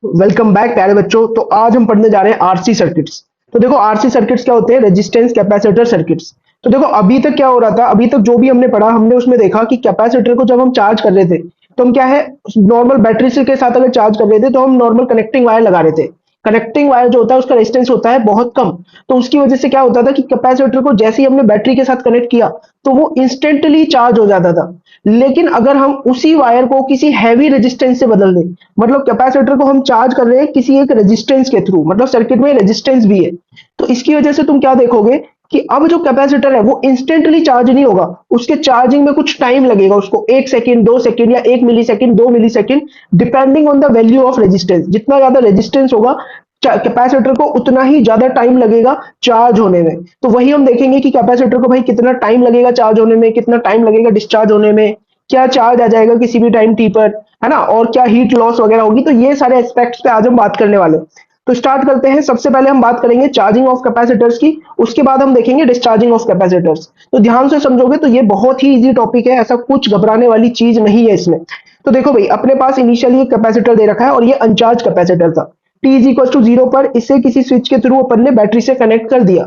Welcome back प्यारे बच्चों। तो आज हम पढ़ने जा रहे हैं आरसी सर्किट्स। तो देखो आरसी सर्किट्स क्या होते हैं, रेजिस्टेंस कैपेसिटर सर्किट्स। तो देखो अभी तक क्या हो रहा था, अभी तक जो भी हमने पढ़ा हमने उसमें देखा कि कैपेसिटर को जब हम चार्ज कर रहे थे तो हम क्या है, नॉर्मल बैटरी से के साथ अगर चार्ज कर रहे थे तो हम नॉर्मल कनेक्टिंग वायर लगा रहे थे। कनेक्टिंग वायर जो होता है उसका रेजिस्टेंस होता है बहुत कम। तो उसकी वजह से क्या होता था कि कैपेसिटर को जैसे ही हमने बैटरी के साथ कनेक्ट किया तो वो इंस्टेंटली चार्ज हो जाता था। लेकिन अगर हम उसी वायर को किसी हैवी रेजिस्टेंस से बदल दें, मतलब कैपेसिटर को हम चार्ज कर रहे हैं किसी एक रेजिस्टेंस के थ्रू, मतलब सर्किट में रेजिस्टेंस भी है, तो इसकी वजह से तुम क्या देखोगे कि अब जो कैपेसिटर है वो इंस्टेंटली चार्ज नहीं होगा, उसके चार्जिंग में कुछ टाइम लगेगा, उसको 1 सेकंड 2 सेकंड या 1 millisecond 2 millisecond, depending on the value of resistance. जितना ज्यादा रेजिस्टेंस होगा कैपेसिटर को उतना ही ज्यादा टाइम लगेगा चार्ज होने में। तो वही हम देखेंगे कि कैपेसिटर को भाई कितना टाइम लगेगा चार्ज होने में, कितना टाइम लगेगा डिस्चार्ज होने में, क्या चार्ज आ जाएगा किसी भी टाइम टी पर, है ना, और क्या हीट लॉस वगैरह होगी। तो ये सारे एस्पेक्ट्स पे आज हम बात करने वाले हैं। तो स्टार्ट करते हैं। सबसे पहले हम बात करेंगे चार्जिंग ऑफ कैपेसिटर्स की, उसके बाद हम देखेंगे डिस्चार्जिंग ऑफ कैपेसिटर्स। तो ध्यान से समझोगे तो ये बहुत ही इजी टॉपिक है, ऐसा कुछ घबराने वाली चीज नहीं है इसमें। तो देखो भाई, अपने पास इनिशियली एक कैपेसिटर दे रखा है और ये अनचार्ज कैपेसिटर था। T is equal to zero पर इसे किसी स्विच के थ्रू अपन ने बैटरी से कनेक्ट कर दिया।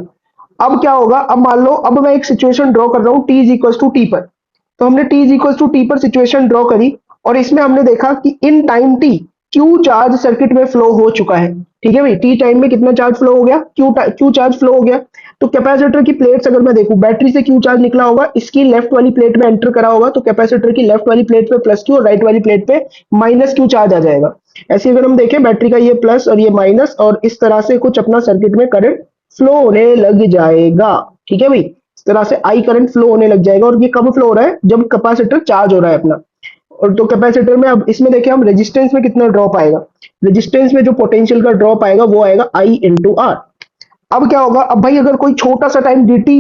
अब क्या होगा, अब मान लो अब मैं एक सिचुएशन ड्रॉ कर रहा हूँ T is equal to T पर। तो हमने t is equal to T पर सिचुएशन ड्रॉ करी और इसमें हमने देखा कि in time T q charge circuit में फ्लो हो चुका है। ठीक है भाई, टी टाइम में कितना चार्ज फ्लो हो गया, क्यू चार्ज फ्लो हो गया। तो कैपेसिटर की प्लेट्स अगर मैं देखूं, बैटरी से क्यू चार्ज निकला होगा, इसकी लेफ्ट वाली प्लेट में एंटर करा होगा, तो कैपेसिटर की लेफ्ट वाली प्लेट पे प्लस क्यू और राइट वाली प्लेट पे माइनस क्यू चार्ज आ जाएगा। ऐसे अगर हम देखें, बैटरी का ये प्लस और ये माइनस, और इस तरह से कुछ अपना सर्किट में करंट फ्लो होने लग जाएगा। ठीक है भाई, इस तरह से आई करंट फ्लो होने लग जाएगा। और ये कब फ्लो हो रहा है, जब कैपेसिटर चार्ज हो रहा है अपना। और तो कैपेसिटर में अब इसमें देखिए हम रेजिस्टेंस में कितना ड्रॉप आएगा, रेजिस्टेंस में जो पोटेंशियल का ड्रॉप आएगा वो आएगा आई इंटू आर। अब क्या होगा, अब भाई अगर कोई छोटा सा टाइम dt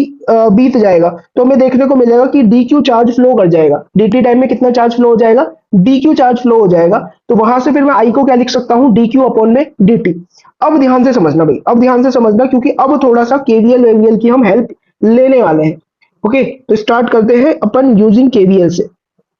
बीत जाएगा तो हमें देखने को मिलेगा कि dq चार्ज फ्लो कर जाएगा। dt टाइम में कितना चार्ज फ्लो हो जाएगा, dq चार्ज फ्लो हो जाएगा। तो वहां से फिर मैं i को क्या लिख सकता हूँ, dq अपॉन में dt। अब ध्यान से समझना भाई, अब ध्यान से समझना, क्योंकि अब थोड़ा सा केवीएल वेवीएल की हम हेल्प लेने वाले हैं। ओके, तो स्टार्ट करते हैं अपन यूजिंग केवीएल से।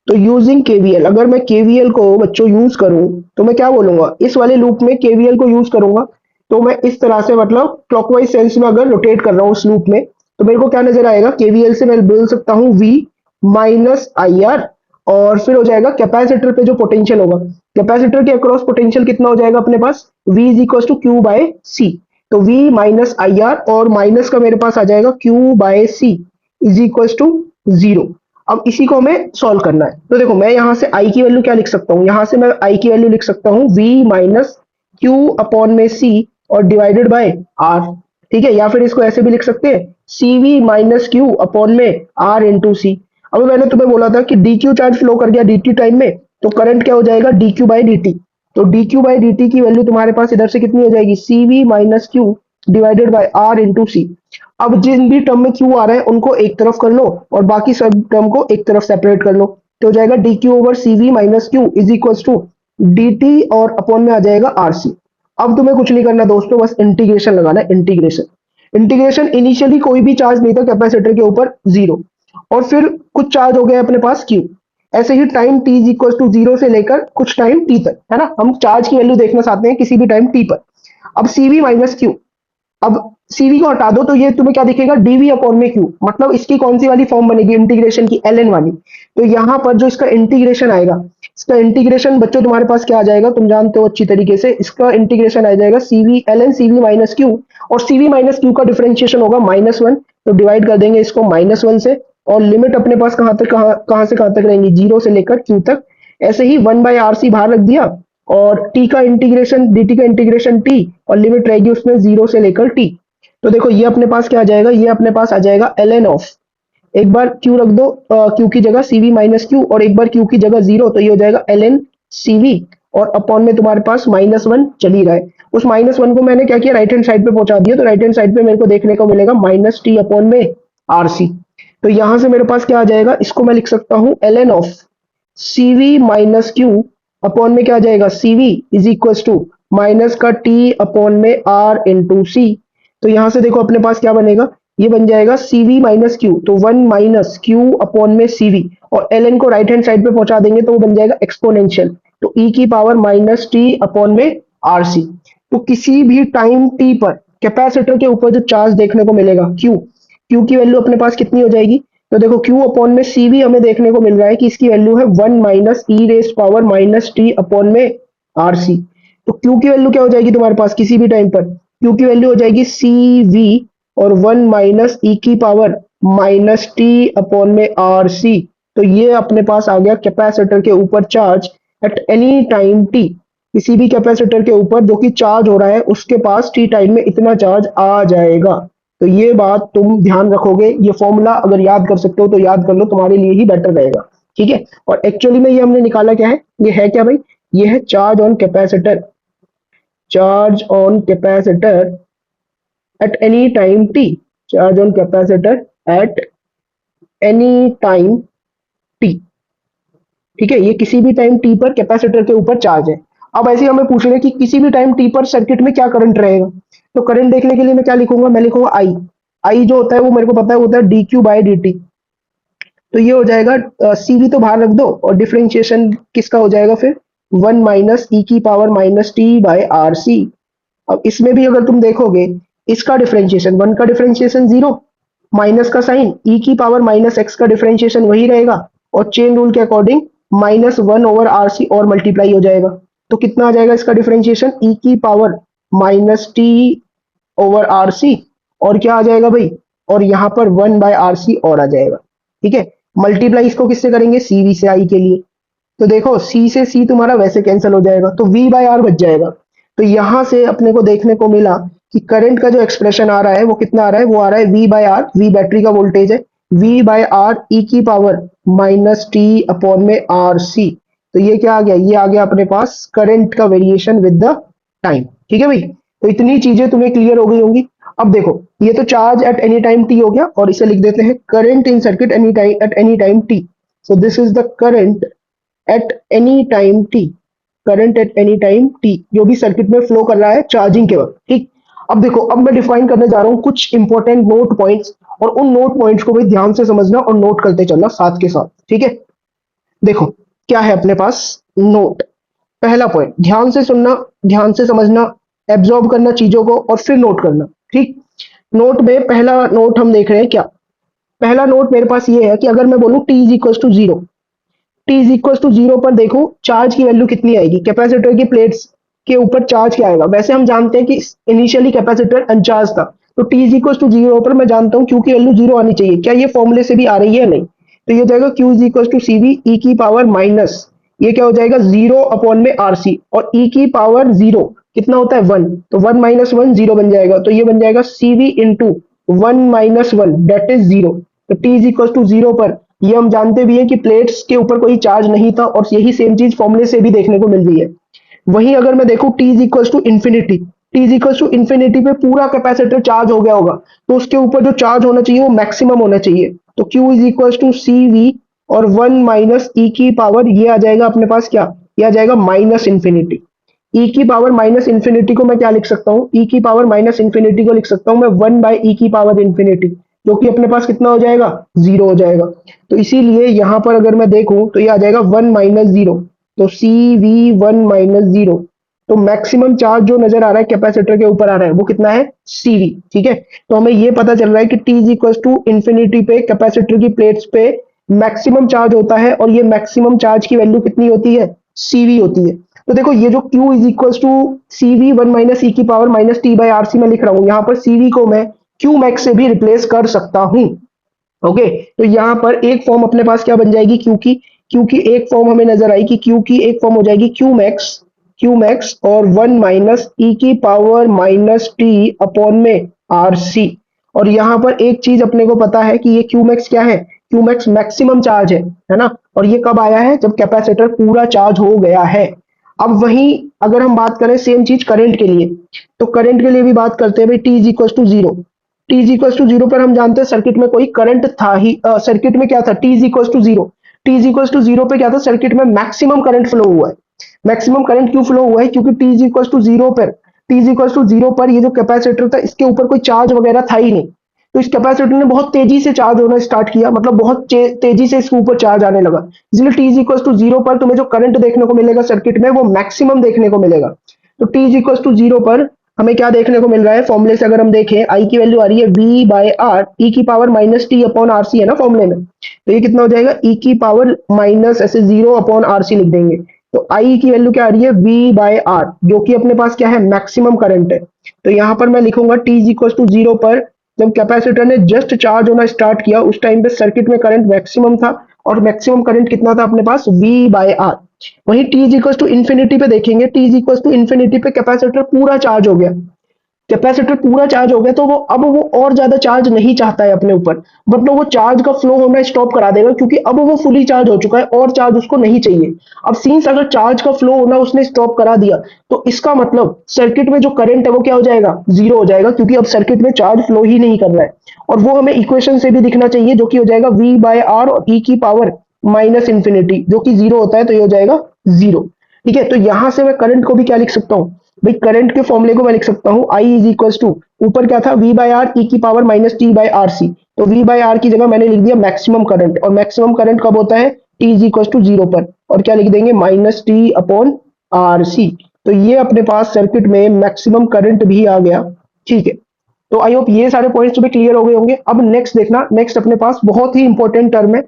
तो यूजिंग केवीएल, अगर मैं केवीएल को बच्चों यूज करूं तो मैं क्या बोलूंगा, इस वाले लूप में केवीएल को यूज करूंगा। तो मैं इस तरह से मतलब क्लॉकवाइज सेंस में अगर रोटेट कर रहा हूँ इस लूप में, तो मेरे को क्या नजर आएगा, केवीएल से मैं बोल सकता हूँ v माइनस आई आर। और फिर हो जाएगा कैपेसिटर पे जो पोटेंशियल होगा, कैपेसिटर के अक्रॉस पोटेंशियल कितना हो जाएगा अपने पास, v is equal to Q by C. तो v माइनस आई आर और माइनस का मेरे पास आ जाएगा q by C is equal to zero. अब इसी को हमें सॉल्व करना है। तो देखो मैं यहाँ से i की वैल्यू क्या लिख सकता हूँ, यहाँ से मैं i की वैल्यू लिख सकता हूँ v माइनस क्यू अपॉन में c और डिवाइडेड बाय r। ठीक है, या फिर इसको ऐसे भी लिख सकते हैं, cv माइनस क्यू अपॉन में r इंटू सी। अब मैंने तुम्हें बोला था कि dq चार्ज फ्लो कर गया dt टाइम में, तो करंट क्या हो जाएगा, dq बाई dt। तो dq बाई dt की वैल्यू तुम्हारे पास इधर से कितनी हो जाएगी, cv minus Q divided by r into C. अब जिन भी टर्म में q आ रहा है उनको एक तरफ कर लो और बाकी सब टर्म को एक तरफ सेपरेट कर लो। तो हो जाएगा dq over cv minus q is equal to dt और अपॉन में आ जाएगा rc। अब तुम्हें कुछ नहीं करना दोस्तों, बस इंटीग्रेशन लगाना है, इंटीग्रेशन। इंटीग्रेशन इनिशियली कोई भी चार्ज नहीं था कैपेसिटर के ऊपर, जीरो, और फिर कुछ चार्ज हो गया अपने पास क्यू। ऐसे ही time t is equal to zero से लेकर कुछ टाइम t तक, है ना, हम चार्ज की वैल्यू देखना चाहते हैं किसी भी टाइम t पर। अब cv माइनस क्यू, अब cv को हटा दो तो ये तुम्हें क्या दिखेगा, dv अपॉन में q। मतलब इसकी कौन सी वाली फॉर्म बनेगी इंटीग्रेशन की, ln वाली। तो यहाँ पर जो इसका इंटीग्रेशन आएगा, इसका इंटीग्रेशन बच्चों तुम्हारे पास क्या आ जाएगा, तुम जानते हो अच्छी तरीके से, इसका इंटीग्रेशन आ जाएगा cv ln cv minus Q. और cv माइनस क्यू का डिफरेंशिएशन होगा -1। तो डिवाइड कर देंगे इसको -1 से, और लिमिट अपने पास कहाँ तक, कहाँ से कहाँ तक रहेंगी, 0 से लेकर q तक। ऐसे ही 1/rc बाहर रख दिया, और t का इंटीग्रेशन dt का इंटीग्रेशन t, और लिमिट रहेगी उसमें 0 से लेकर t। तो देखो ये अपने पास क्या आ जाएगा, ये अपने पास आ जाएगा ln ऑफ, एक बार q रख दो q की जगह cv माइनस q, और एक बार q की जगह 0, तो ये हो जाएगा ln cv। और अपॉन में तुम्हारे पास -1 चल ही रहा है, उस -1 को मैंने क्या किया, राइट हैंड साइड पे पहुंचा दिया। तो राइट हैंड साइड पे मेरे को देखने को मिलेगा माइनस टी अपॉन में rc। तो यहां से मेरे पास क्या आ जाएगा, इसको मैं लिख सकता हूं ln of cv minus q upon में क्या आ जाएगा, cv is equal to minus का t अपॉन में r इंटू सी। तो यहां से देखो अपने पास क्या बनेगा, ये बन जाएगा cv माइनस क्यू, तो 1 माइनस क्यू अपॉन में cv, और ln को राइट हैंड साइड पे पहुंचा देंगे तो वो बन जाएगा एक्सपोनेंशियल। तो e की पावर माइनस टी अपॉन में आरसी। तो किसी भी टाइम टी पर कैपेसिटर के ऊपर जो चार्ज देखने को मिलेगा क्यू, क्यू की वैल्यू अपने पास कितनी हो जाएगी? तो देखो क्यू अपॉन में सीवी हमें देखने को मिल रहा है कि इसकी वैल्यू है 1 minus E raise power minus T upon में आरसी। तो क्यू की वैल्यू क्या हो जाएगी तुम्हारे पास किसी भी टाइम पर? क्यू की वैल्यू हो जाएगी सी वी और 1 माइनस ई की पावर माइनस टी अपॉन में आर सी। तो ये अपने पास आ गया कैपेसिटर के ऊपर charge at any time T. किसी भी कैपेसिटर के ऊपर जो कि चार्ज हो रहा है उसके पास टी टाइम में इतना चार्ज आ जाएगा। तो ये बात तुम ध्यान रखोगे, ये फॉर्मूला अगर याद कर सकते हो तो याद कर लो, तुम्हारे लिए ही बेटर रहेगा। ठीक है, और एक्चुअली में ये हमने निकाला क्या है, ये है क्या भाई? ये है charge on capacitor, charge on capacitor at any time t, charge on capacitor at any time t। ठीक है, ये किसी भी टाइम टी पर कैपेसिटर के ऊपर चार्ज है। अब ऐसे हमें पूछ रहे हैं कि किसी भी टाइम टी पर सर्किट में क्या करंट रहेगा। तो करंट देखने के लिए मैं क्या लिखूंगा? मैं लिखूंगा आई। आई जो होता है वो मेरे को पता है होता है D Q by D T. तो ये हो जाएगा सीवी तो बाहर रख दो और डिफरेंशिएशन किसका हो जाएगा फिर? 1 माइनस ई की power minus T by R C. अब इसमें भी अगर तुम देखोगे इसका डिफरेंशिएशन, वन का डिफरेंशिएशन जीरो, माइनस का साइन, ई की पावर माइनस एक्स का डिफरेंशिएशन वही रहेगा, और चेन रूल के according minus one over R C और मल्टीप्लाई हो जाएगा। तो कितना आ जाएगा इसका डिफरेंशिएशन? ई की power minus t over R C, और क्या आ जाएगा भाई? और यहाँ पर 1/RC और आ जाएगा। ठीक है, मल्टीप्लाई इसको किससे करेंगे? CV से I के लिए। तो देखो C से C तुम्हारा वैसे कैंसिल हो जाएगा तो V/R बच जाएगा। तो यहां से अपने को देखने को मिला कि करंट का जो एक्सप्रेशन आ रहा है वो कितना आ रहा है? वो आ रहा है V/R, V बैटरी का वोल्टेज है, V/R ई की पावर माइनस टी अपॉन में आर सी। तो ये क्या आ गया? ये आ गया अपने पास करंट का वेरिएशन विद द टाइम। ठीक है भाई, तो इतनी चीजें तुम्हें क्लियर हो गई होंगी। अब देखो ये तो charge at any time T हो गया, और इसे लिख देते हैं current in circuit any time eight any time T. So this is the current eight any time T, current eight any time T जो भी सर्किट में फ्लो कर रहा है चार्जिंग के वक्त। ठीक, अब देखो अब मैं डिफाइन करने जा रहा हूं कुछ इंपॉर्टेंट नोट पॉइंट्स, और उन नोट पॉइंट्स को भी ध्यान से समझना और नोट करते चलना साथ के साथ। ठीक है, देखो क्या है अपने पास नोट। पहला पॉइंट, ध्यान से सुनना, ध्यान से समझना, एब्जॉर्ब करना चीजों को और फिर नोट करना। ठीक, नोट में पहला नोट हम देख रहे हैं क्या? पहला नोट मेरे पास ये है कि अगर मैं बोलूं t is equal to zero, T is equal to zero पर देखो चार्ज की वैल्यू कितनी आएगी? कैपेसिटर की प्लेट्स के ऊपर चार्ज क्या आएगा? वैसे हम जानते हैं कि इनिशियली कैपेसिटर अनचार्ज था, तो T is equal to zero पर मैं जानता हूं क्यू की वैल्यू जीरो आनी चाहिए। क्या ये फॉर्मूले से भी आ रही है? नहीं। तो ये हो जाएगा q is equal to C v ई की पावर माइनस, ये क्या हो जाएगा? जीरो अपॉन में आर सी, और ई की पावर जीरो कितना होता है? वन, तो वन माइनस वन जीरो बन जाएगा, तो ये बन जाएगा C V into one minus one that is zero. तो T is equal to zero पर ये हम जानते भी हैं कि प्लेट्स के ऊपर कोई चार्ज नहीं था, और यही सेम चीज फॉर्मूले से भी देखने को मिल रही है। वहीं अगर मैं देखूं t is equal to infinity, t is equal to infinity पे पूरा कैपेसिटर चार्ज हो गया होगा, तो उसके ऊपर जो चार्ज होना चाहिए वो मैक्सिमम होना चाहिए। तो Q is equal to C v और वन माइनस ई की पावर ये आ जाएगा अपने पास क्या? ये आ जाएगा माइनस इन्फिनिटी। ई की पावर माइनस इन्फिनिटी को मैं क्या लिख सकता हूँ? ई की पावर माइनस इन्फिनिटी को लिख सकता हूँ मैं वन बाई ई की पावर इन्फिनिटी, जो कि अपने पास कितना हो जाएगा? जीरो हो जाएगा। तो इसीलिए यहां पर अगर मैं देखूं तो ये आ जाएगा वन माइनस जीरो, तो C V one minus zero. तो मैक्सिमम चार्ज जो नजर आ रहा है कैपेसिटर के ऊपर आ रहा है वो कितना है? सीवी। ठीक है, तो हमें ये पता चल रहा है कि t is equal to infinity पे कैपेसिटर की प्लेट्स पे मैक्सिमम चार्ज होता है, और ये मैक्सिमम चार्ज की वैल्यू कितनी होती है? सीवी होती है। तो देखो ये जो Q is equal to C V one minus ई की power minus T by R C मैं लिख रहा हूं, यहाँ पर सीवी को मैं क्यू मैक्स से भी रिप्लेस कर सकता हूं। ओके, तो यहाँ पर एक फॉर्म अपने पास क्या बन जाएगी क्यू की? क्यू की एक फॉर्म हमें नजर आई कि क्यू की एक फॉर्म हो जाएगी क्यू मैक्स, क्यू मैक्स और वन माइनस ई की पावर माइनस टी अपॉन में आर सी। और यहाँ पर एक चीज अपने को पता है कि ये क्यू मैक्स क्या है? क्यू मैक्स मैक्सिमम चार्ज है ना? और ये कब आया है? जब कैपेसिटर पूरा चार्ज हो गया है। अब वहीं अगर हम बात करें सेम चीज करंट के लिए, तो करंट के लिए भी बात करते हैं भाई T is equal to zero. T is equal to zero पर हम जानते हैं सर्किट में कोई करंट था ही, सर्किट में क्या था? T is equal to zero, T is equal to zero पे क्या था? सर्किट में मैक्सिमम करंट फ्लो हुआ है। मैक्सिमम करंट क्यों फ्लो हुआ है? क्योंकि T is equal to zero पर, T is equal to zero पर ये जो कैपेसिटर था इसके ऊपर कोई चार्ज वगैरह था ही नहीं, तो इस कैपेसिटर ने बहुत तेजी से चार्ज होना स्टार्ट किया, मतलब बहुत तेजी से इसके ऊपर चार्ज आने लगा। इसलिए t is equal to zero पर तुम्हें जो करंट देखने को मिलेगा सर्किट में वो मैक्सिमम देखने को मिलेगा। तो t इज इक्वल टू 0 पर हमें क्या देखने को मिल रहा है, फॉर्मूले से अगर हम देखें आई की वैल्यू आ रही है v बाय आर ई की power minus T upon are c है ना फॉर्मूले में, तो ये कितना हो जाएगा ई की पावर माइनस ऐसे 0 अपॉन आर सी लिख देंगे। तो आई की वैल्यू क्या आ रही है v बाय आर, जो कि अपने पास क्या है मैक्सिमम करंट है। तो यहाँ पर मैं लिखूंगा t इज इक्वल टू 0 पर जब कैपेसिटर ने जस्ट चार्ज होना स्टार्ट किया उस टाइम पे सर्किट में करंट मैक्सिमम था, और मैक्सिमम करंट कितना था अपने पास v बाय आर। वहीं t is equal to infinity पे देखेंगे, t is equal to infinity पे कैपेसिटर पूरा चार्ज हो गया, कैपेसिटर पूरा चार्ज हो गया तो वो अब वो और ज्यादा चार्ज नहीं चाहता है अपने ऊपर, मतलब वो चार्ज का फ्लो होना स्टॉप करा देगा क्योंकि अब वो फुली चार्ज हो चुका है और चार्ज उसको नहीं चाहिए। अब सीन्स अगर चार्ज का फ्लो होना उसने स्टॉप करा दिया तो इसका मतलब सर्किट में जो करंट है वो क्या हो जाएगा, जीरो हो जाएगा, क्योंकि अब सर्किट में चार्ज फ्लो ही नहीं कर रहा है। और वो हमें इक्वेशन से भी दिखना चाहिए जो कि हो जाएगा v बाय आर और ई की पावर माइनस इंफिनिटी, जो कि जीरो होता है तो ये हो जाएगा जीरो। ठीक है, तो यहां से मैं करंट को भी क्या लिख सकता हूँ भाई, करंट के फॉर्मूले को मैं लिख सकता हूँ आई इज इक्वल टू, ऊपर क्या था v बाय आर ई की power minus T by are C, तो v बाय आर की जगह मैंने लिख दिया मैक्सिमम करंट, और मैक्सिमम करंट कब होता है t इज इक्वल टू 0 पर, और क्या लिख देंगे minus T upon are C. तो ये अपने पास सर्किट में मैक्सिमम करंट भी आ गया। ठीक है, तो आई होप ये सारे पॉइंट्स भी क्लियर हो गए होंगे। अब नेक्स्ट देखना, नेक्स्ट अपने पास बहुत ही इंपॉर्टेंट टर्म है,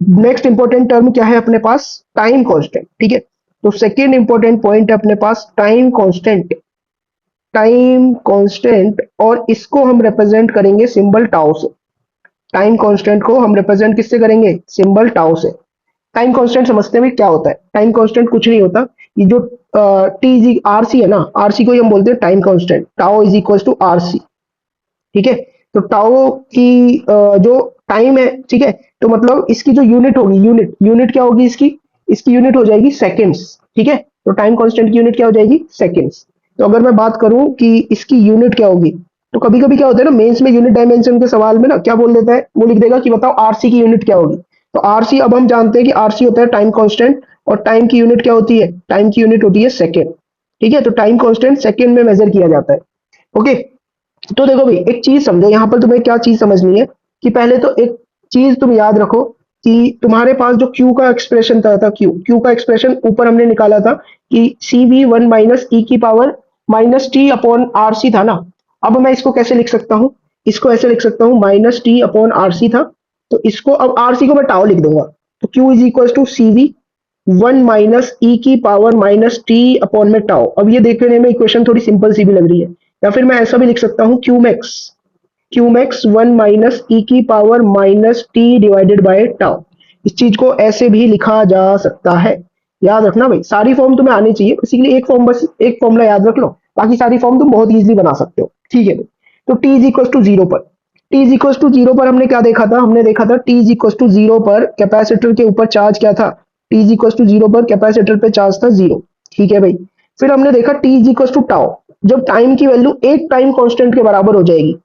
नेक्स्ट इंपॉर्टेंट टर्म क्या है अपने पास, टाइम कांस्टेंट। ठीक है, तो सेकेंड इंपॉर्टेंट पॉइंट है अपने पास टाइम कांस्टेंट, टाइम कांस्टेंट, और इसको हम रिप्रेजेंट करेंगे सिंबल टाउ से। टाइम कांस्टेंट को हम रिप्रेजेंट किससे करेंगे, सिंबल टाउ से। टाइम कांस्टेंट समझते हैं क्या होता है, टाइम कांस्टेंट कुछ नहीं होता, ये जो टी जी आर सी है ना, आर सी को ही हम बोलते हैं time constant, tau is equal to R C. ठीक है, तो टाओ की जो टाइम है, ठीक है, तो मतलब इसकी जो यूनिट होगी, यूनिट यूनिट क्या होगी इसकी, इसकी यूनिट हो जाएगी सेकेंड्स। ठीक है, तो टाइम कांस्टेंट की यूनिट क्या हो जाएगी, सेकेंड्स। तो अगर मैं बात करूं कि इसकी यूनिट क्या होगी, तो कभी कभी क्या होता है ना मेंस में यूनिट डायमेंशन के सवाल में ना क्या बोल देता है, वो लिख देगा कि बताओ आरसी की यूनिट क्या होगी। तो आरसी, अब हम जानते हैं कि आरसी होता है टाइम कांस्टेंट, और टाइम की यूनिट क्या होती है, टाइम की यूनिट होती है सेकेंड। ठीक है, तो टाइम कांस्टेंट सेकेंड में मेजर किया जाता है। ओके, तो देखो भाई एक चीज समझो, यहाँ पर तुम्हें क्या चीज समझनी है कि पहले तो एक चीज तुम याद रखो कि तुम्हारे पास जो Q का एक्सप्रेशन था Q का एक्सप्रेशन ऊपर हमने निकाला था कि CV1 माइनस ई की power minus T upon are C था ना। अब मैं इसको कैसे लिख सकता हूँ, इसको ऐसे लिख सकता हूँ minus T upon are C था, तो इसको अब आर सी को मैं टाउ लिख दूंगा, तो Q is equal to CV1 minus ई की पावर माइनस टी अपॉन में टाउ। अब ये देखने में इक्वेशन थोड़ी सिंपल सी भी लग रही है, या फिर मैं ऐसा भी लिख सकता हूँ क्यूमैक्स 1 माइनस ई की power minus T divided by tau. इस चीज को ऐसे भी लिखा जा सकता है। याद रखना भाई, सारी फॉर्म तुम्हें आनी चाहिए, इसीलिए एक फॉर्म, बस एक फॉर्मूला याद रख लो, बाकी सारी फॉर्म तुम बहुत इजीली बना सकते हो। ठीक है, तो T is equal to zero पर, T is equal to zero पर हमने क्या देखा था, हमने देखा था T is equal to zero पर कैपेसिटर के ऊपर चार्ज क्या था, T is equal to zero पर कैपेसिटर पे चार्ज था जीरो। ठीक है भाई, फिर हमने देखा T is equal to tau, जब टाइम की वैल्यू एक टाइम कांस्टेंट के बराबर हो जाएगी,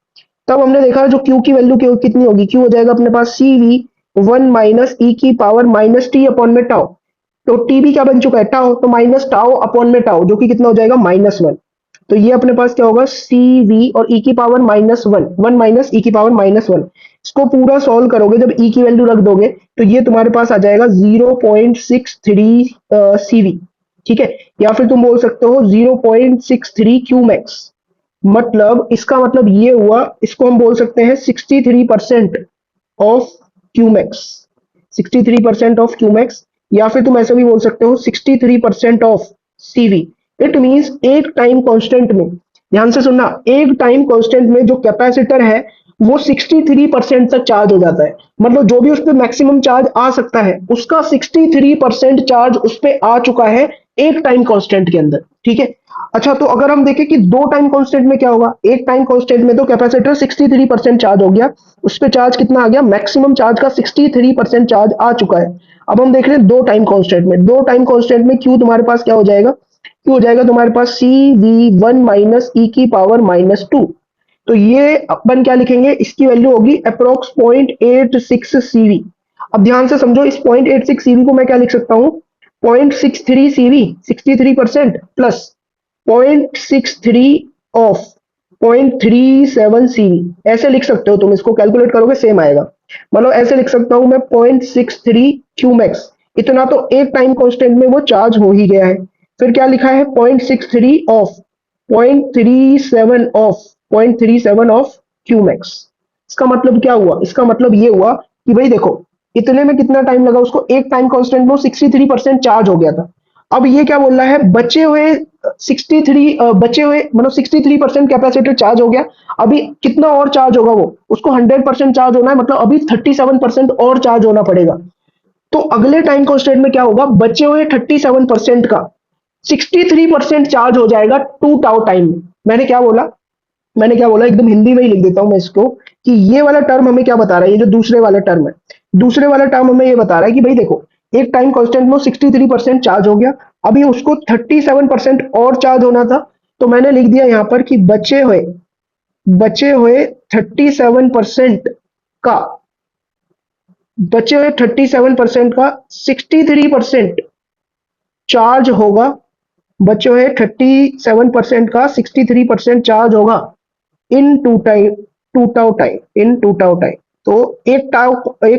तब हमने देखा जो क्यू की वैल्यू कितनी होगी, क्यू हो जाएगा अपने पास CV1 माइनस ई की पावर माइनस टी अपॉन में टाउ। तो टी भी क्या बन चुका है, टाउ, तो माइनस टाउ अपॉन में टाउ, जो कि कितना हो जाएगा -1। तो ये अपने पास क्या होगा CV और ई की पावर -1, 1 माइनस ई की पावर -1। इसको पूरा सॉल्व करोगे, जब ई की वैल्यू रख दोगे तो ये तुम्हारे पास आ जाएगा 0.63 CV। ठीक है, या फिर तुम बोल सकते हो 0.63 क्यू मैक्स, मतलब इसका मतलब ये हुआ, इसको हम बोल सकते हैं 63% ऑफ क्यूमैक्स, 63% ऑफ क्यूमैक्स, या फिर तुम ऐसा भी बोल सकते हो 63% ऑफ सीवी। इट मींस एक टाइम कांस्टेंट में, ध्यान से सुनना, एक टाइम कांस्टेंट में जो कैपेसिटर है वो 63% तक चार्ज हो जाता है, मतलब जो भी उस पर मैक्सिमम चार्ज आ सकता है उसका 63% चार्ज उस पर आ चुका है एक टाइम कांस्टेंट के अंदर। ठीक है, अच्छा तो अगर हम देखें कि दो टाइम कांस्टेंट में क्या होगा, एक टाइम कांस्टेंट में तो कैपेसिटर 63% चार्ज हो गया, उस पर चार्ज कितना आ गया, मैक्सिमम चार्ज का 63% चार्ज आ चुका है। अब हम देख रहे हैं दो टाइम कांस्टेंट में, दो टाइम कांस्टेंट में क्यू तुम्हारे पास क्या हो जाएगा, क्यू हो जाएगा तुम्हारे पास CV1 माइनस ई की पावर -2। तो ये अपन क्या लिखेंगे, इसकी वैल्यू होगी अप्रोक्स 0.86 CV। अब ध्यान से समझो, इस 0.86 CV को मैं क्या लिख सकता हूँ, 0.63 CV, 63% प्लस 0.63 ऑफ 0.37 CV, ऐसे लिख सकते हो तुम, इसको कैलकुलेट करोगे सेम आएगा। मतलब ऐसे लिख सकता हूं मैं 0.63 क्यू मैक्स, इतना तो एक टाइम कांस्टेंट में वो चार्ज हो ही गया है। फिर क्या लिखा है 0.63 ऑफ 0.37 ऑफ 0.37 ऑफ क्यूमैक्स। इसका मतलब क्या हुआ, इसका मतलब ये हुआ कि भाई देखो इतने में कितना टाइम लगा उसको, एक टाइम कांस्टेंट में 63% चार्ज हो गया था। अब ये क्या बोल रहा है, बचे हुए 63 बचे हुए मतलब 63% कैपेसिटर चार्ज हो गया। अभी कितना और चार्ज होगा, वो उसको 100% चार्ज होना है, मतलब अभी 37% और चार्ज होना पड़ेगा। तो अगले टाइम कांस्टेंट में क्या होगा, बचे हुए 37% का 63% चार्ज हो जाएगा 2 टाउ टाइम में। मैंने क्या बोला एकदम हिंदी में ही लिख देता हूं मैं इसको, कि ये वाला टर्म हमें क्या बता रहा है, ये जो दूसरे वाला टर्म है, दूसरे वाला टर्म हमें ये बता रहा है कि भाई देखो एक टाइम कांस्टेंट में 63% चार्ज हो गया, अभी उसको 37% और चार्ज होना था। तो मैंने लिख दिया यहां पर कि बचे हुए 37% का बचे हुए 37% का 63% चार्ज होगा। बचे हुए 37% का 63% चार्ज होगा इन टू टाउ टाइम। तो एक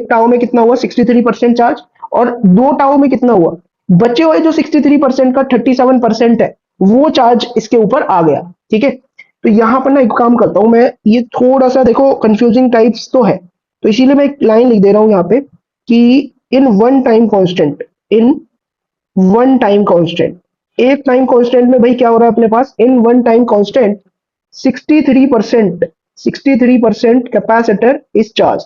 टाउ में कितना हुआ 63% चार्ज, और 2 टाउ में कितना हुआ, बचे हुए जो 63% का 37% है वो चार्ज इसके ऊपर आ गया। ठीक है, तो यहां पर ना एक काम करता हूं मैं, ये थोड़ा सा देखो कंफ्यूजिंग टाइप्स तो है, तो इसीलिए मैं एक लाइन लिख दे रहा हूं यहाँ पे कि in one time constant in one time constant एक टाइम कांस्टेंट में भाई क्या हो रहा है अपने पास, in one time constant 63% capacitor is charge.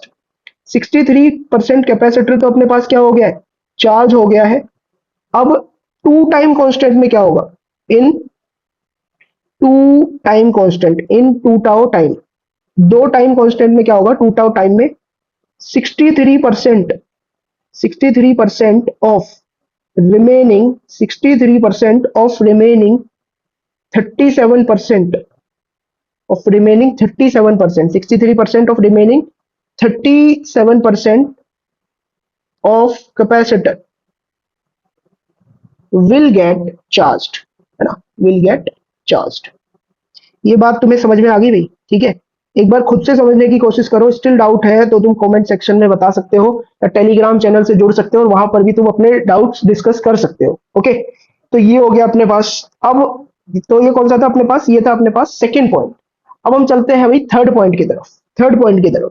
63% capacitor तो अपने पास क्या हो गया है, चार्ज हो गया है। अब टू टाइम कांस्टेंट में क्या होगा, in two time constant in two tau time, 2 time constant में क्या होगा, 2 टाउ टाइम में 63% 63% of remaining 63% of remaining 37% of remaining 37%, 63% of remaining 37% of capacitor will get charged, है ना, will get charged। ये बात तुम्हें समझ में आ गई भाई? ठीक है, एक बार खुद से समझने की कोशिश करो, स्टिल डाउट है तो तुम कमेंट सेक्शन में बता सकते हो, या टेलीग्राम चैनल से जुड़ सकते हो और वहां पर भी तुम अपने डाउट्स डिस्कस कर सकते हो। ओके, तो ये हो गया अपने पास। अब तो ये कौन सा था अपने पास, ये था अपने पास सेकेंड पॉइंट। अब हम चलते हैं भाई थर्ड पॉइंट की तरफ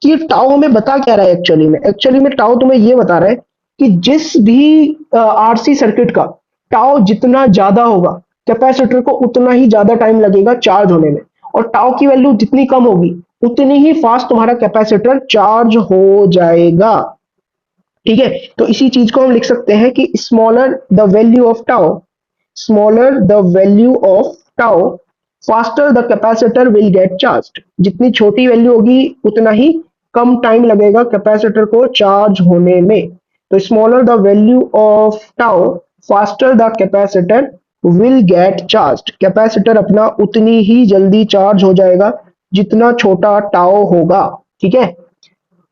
कि टाओ हमें बता क्या रहा है एक्चुअली में टाओ तुम्हें ये बता रहा है कि जिस भी आरसी सर्किट का टाओ जितना ज्यादा होगा, कैपेसिटर को उतना ही ज्यादा टाइम लगेगा चार्ज होने में, और टाओ की वैल्यू जितनी कम होगी उतनी ही फास्ट तुम्हारा कैपेसिटर चार्ज हो जाएगा। ठीक है, तो इसी चीज को हम लिख सकते हैं कि smaller the value of tau faster the capacitor will get charge. जितनी छोटी वैल्यू होगी उतना ही कम टाइम लगेगा कैपेसिटर को चार्ज होने में। तो smaller the value of tau faster the capacitor will get charge, capacitor अपना उतनी ही जल्दी चार्ज हो जाएगा जितना छोटा टाउ होगा। ठीक है,